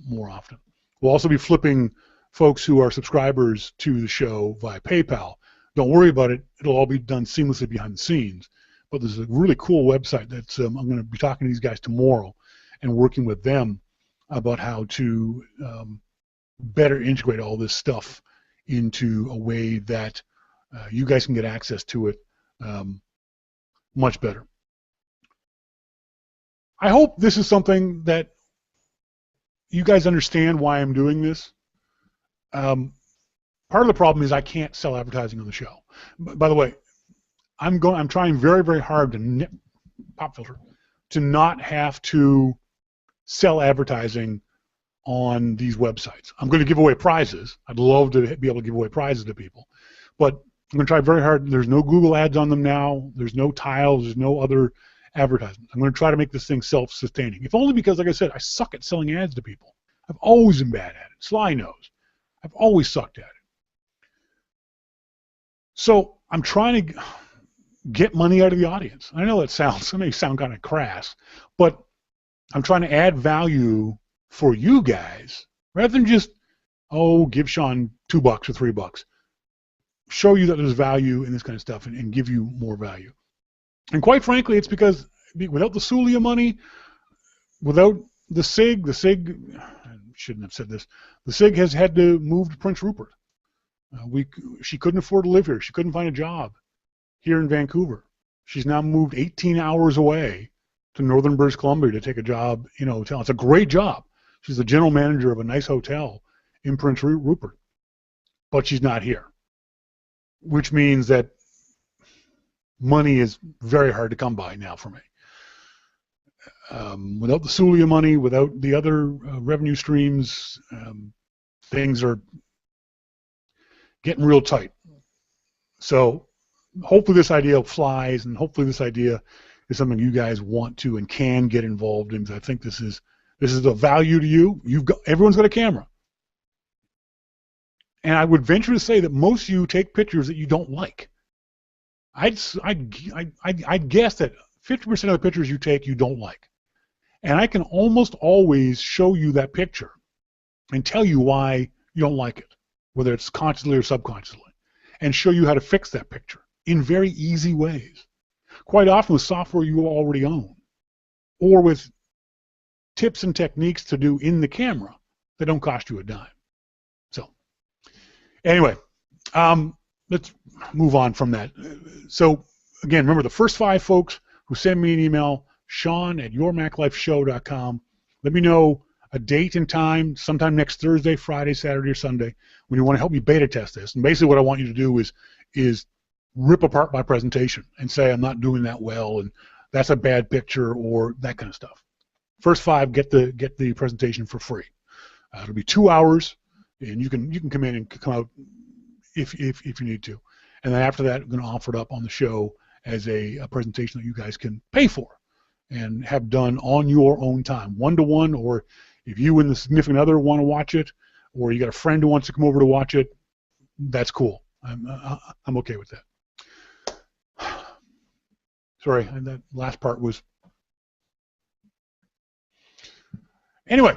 more often. We'll also be flipping folks who are subscribers to the show via PayPal. Don't worry about it. It'll all be done seamlessly behind the scenes. But there's a really cool website that's I'm going to be talking to these guys tomorrow and working with them about how to better integrate all this stuff into a way that you guys can get access to it much better. I hope this is something that you guys understand why I'm doing this. Part of the problem is I can't sell advertising on the show. By the way, I'm trying very, very hard to pop filter to not have to sell advertising on these websites. I'm going to give away prizes. I'd love to be able to give away prizes to people, but I'm going to try very hard. There's no Google ads on them now. There's no tiles. There's no other advertisements. I'm going to try to make this thing self-sustaining, if only because, like I said, I suck at selling ads to people. I've always been bad at it. Sly knows. I've always sucked at it. So I'm trying to get money out of the audience. I know that may sound kind of crass, but I'm trying to add value for you guys rather than just, give Sean $2 or $3. Show you that there's value in this kind of stuff and give you more value. And quite frankly, it's because without the Sulia money, without the SIG, I shouldn't have said this, the SIG has had to move to Prince Rupert. She couldn't afford to live here. She couldn't find a job here in Vancouver. She's now moved 18 hours away to northern British Columbia to take a job in a hotel. It's a great job. She's the general manager of a nice hotel in Prince Rupert, but she's not here, which means that money is very hard to come by now for me. Without the Sulia money, without the other revenue streams, things are getting real tight. So hopefully this idea flies, and hopefully this idea is something you guys want to and can get involved in, because I think this is a value to you. Everyone's got a camera. And I would venture to say that most of you take pictures that you don't like. I'd guess that 50% of the pictures you take you don't like. And I can almost always show you that picture and tell you why you don't like it, whether it's consciously or subconsciously, and show you how to fix that picture in very easy ways. Quite often with software you already own, or with tips and techniques to do in the camera that don't cost you a dime. So anyway, let's move on from that. So again, remember the first 5 folks who send me an email, Sean@YourMacLifeShow.com. Let me know a date and time, sometime next Thursday, Friday, Saturday, or Sunday, when you want to help me beta test this. And basically what I want you to do is rip apart my presentation and say I'm not doing that well and that's a bad picture or that kind of stuff. First 5 get the presentation for free. It'll be 2 hours, and you can come in and come out if you need to. And then after that, I'm going to offer it up on the show as a presentation that you guys can pay for and have done on your own time, one-to-one, or if you and the significant other want to watch it, or you got a friend who wants to come over to watch it, that's cool. I'm okay with that. Sorry, that last part was... Anyway,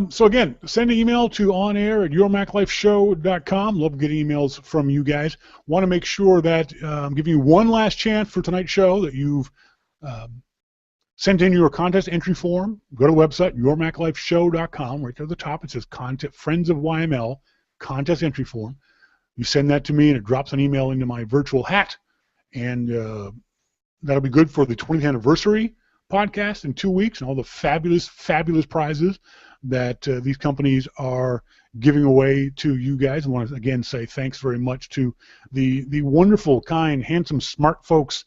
so again, send an email to onair@yourmaclifeshow.com. Love getting emails from you guys. Want to make sure that I'm giving you one last chance for tonight's show, that you've sent in your contest entry form. Go to the website, yourmaclifeshow.com. Right there at the top, it says Content Friends of YML contest entry form. You send that to me, and it drops an email into my virtual hat, and that'll be good for the 20th anniversary podcast in 2 weeks and all the fabulous, fabulous prizes that these companies are giving away to you guys. I want to again say thanks very much to the wonderful, kind, handsome, smart folks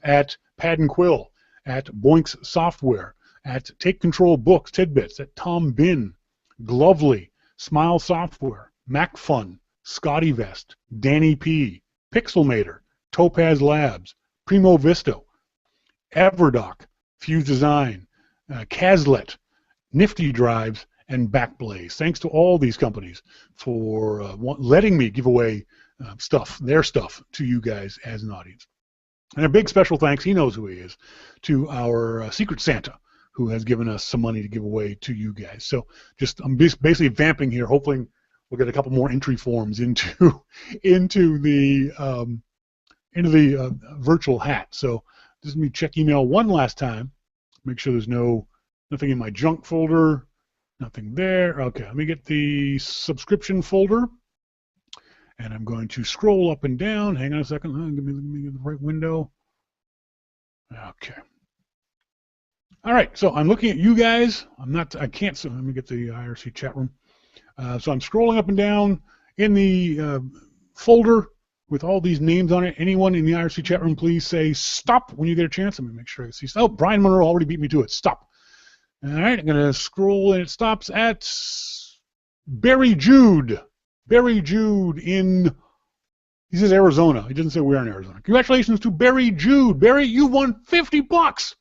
at Pad and Quill, at Boinks Software, at Take Control Books, Tidbits, at Tom Bin, Glovely, Smile Software, MacFun, Scotty Vest, Danny P, Pixelmator, Topaz Labs, Primo Visto, Everdoc, Fuse Design, Caslet, Nifty Drives, and Backblaze. Thanks to all these companies for letting me give away their stuff, to you guys as an audience. And a big special thanks, he knows who he is, to our Secret Santa, who has given us some money to give away to you guys. So I'm basically vamping here. Hopefully we'll get a couple more entry forms into the virtual hat. So just let me check email one last time. Make sure there's nothing in my junk folder. Nothing there. Okay, let me get the subscription folder. And I'm going to scroll up and down. Hang on a second. Let me get the right window. Okay. All right, so I'm looking at you guys. Let me get the IRC chat room. So I'm scrolling up and down in the folder with all these names on it. Anyone in the IRC chat room, please say stop when you get a chance. Let me make sure I see. Oh, Brian Monroe already beat me to it. Stop. All right, I'm going to scroll, and it stops at Barry Jude. Barry Jude he says Arizona. He doesn't say where in Arizona. Congratulations to Barry Jude. Barry, you won $50.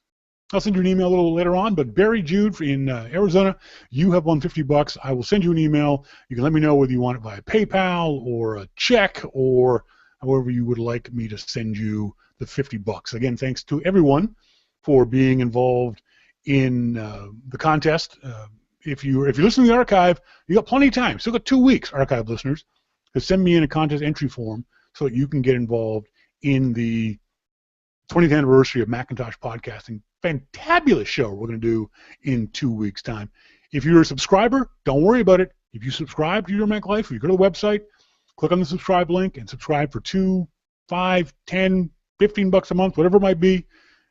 I'll send you an email a little later on, but Barry Jude in Arizona, you have won $50. I will send you an email. You can let me know whether you want it via PayPal or a check or however you would like me to send you the $50. Again, thanks to everyone for being involved in the contest. If you're listening to the archive, you got plenty of time. Still got 2 weeks, archive listeners, to send me in a contest entry form so that you can get involved in the 20th anniversary of Macintosh Podcasting. Fantabulous show we're going to do in 2 weeks' time. If you're a subscriber, don't worry about it. If you subscribe to Your Mac Life, you go to the website, click on the subscribe link, and subscribe for $2, $5, $10, $15 a month, whatever it might be,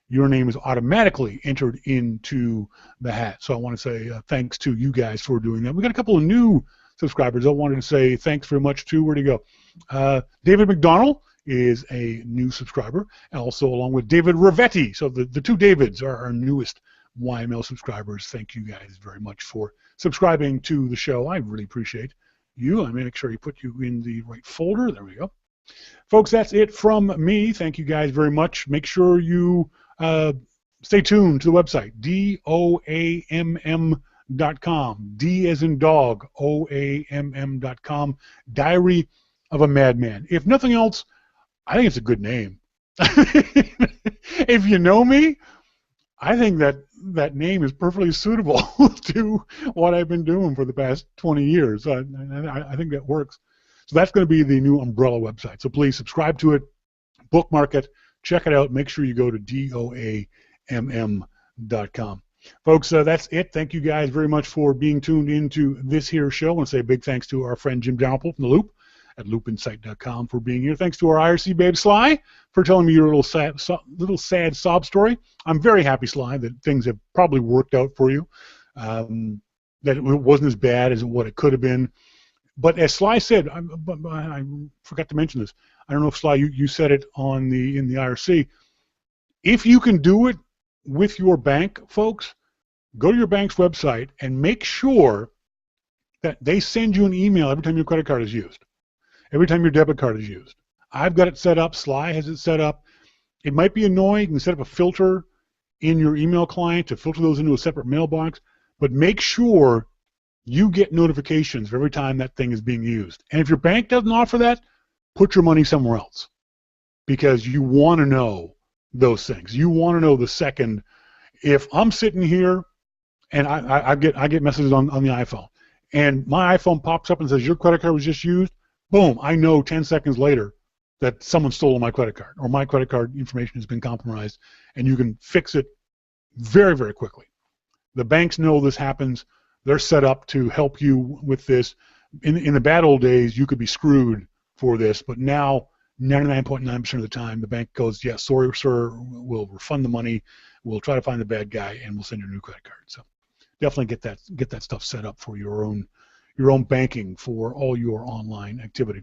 your name is automatically entered into the hat. So I want to say thanks to you guys for doing that. We got a couple of new subscribers. I wanted to say thanks very much to, where'd he go? David McDonald is a new subscriber, and also along with David Ravetti. So the two Davids are our newest YML subscribers. Thank you guys very much for subscribing to the show. I really appreciate you. I'm going to make sure you put you in the right folder. There we go. Folks, that's it from me. Thank you guys very much. Make sure you stay tuned to the website, DOAMM.com, D as in dog, OAMM.com, Diary of a Madman. If nothing else, I think it's a good name. If you know me, I think that name is perfectly suitable to what I've been doing for the past 20 years. I think that works. So that's going to be the new umbrella website. So please subscribe to it, bookmark it, check it out. Make sure you go to DOAMM.com. Folks, that's it. Thank you guys very much for being tuned into this here show. I want to say a big thanks to our friend Jim Dalrymple from The Loop at loopinsight.com for being here. Thanks to our IRC babe Sly for telling me your little sad sob story. I'm very happy, Sly, that things have probably worked out for you, that it wasn't as bad as what it could have been. But as Sly said, I forgot to mention this. I don't know if, Sly, you said it in the IRC. If you can do it with your bank, folks, go to your bank's website and make sure that they send you an email every time your credit card is used, every time your debit card is used. I've got it set up. Sly has it set up. It might be annoying. You can set up a filter in your email client to filter those into a separate mailbox, but make sure you get notifications for every time that thing is being used. And if your bank doesn't offer that, put your money somewhere else, because you want to know those things. You want to know the second. If I'm sitting here and I get messages on the iPhone, and my iPhone pops up and says your credit card was just used, boom, I know 10 seconds later that someone stole my credit card or my credit card information has been compromised, and you can fix it very, very quickly. The banks know this happens. They're set up to help you with this. In the bad old days, you could be screwed for this, but now 99.9% of the time, the bank goes, yeah, sorry, sir, we'll refund the money, we'll try to find the bad guy, and we'll send you a new credit card. So definitely get that stuff set up for your own banking for all your online activity.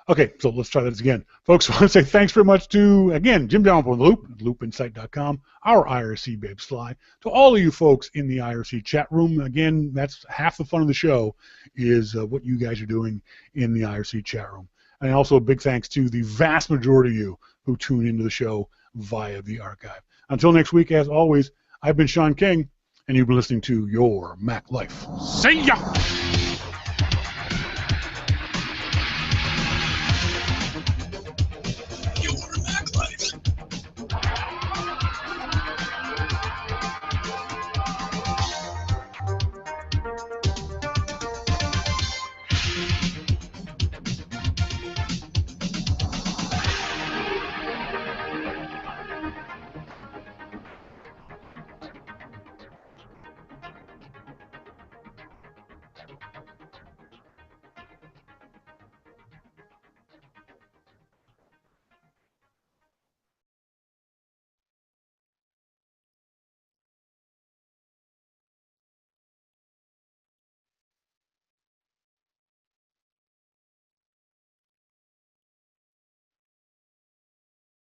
Okay, so let's try that again. Folks, I want to say thanks very much to, again, Jim Dalrymple in the Loop, loopinsight.com, our IRC Babe Sly, to all of you folks in the IRC chat room. Again, that's half the fun of the show is what you guys are doing in the IRC chat room. And also a big thanks to the vast majority of you who tune into the show via the archive. Until next week, as always, I've been Sean King, and you've been listening to Your Mac Life. See ya!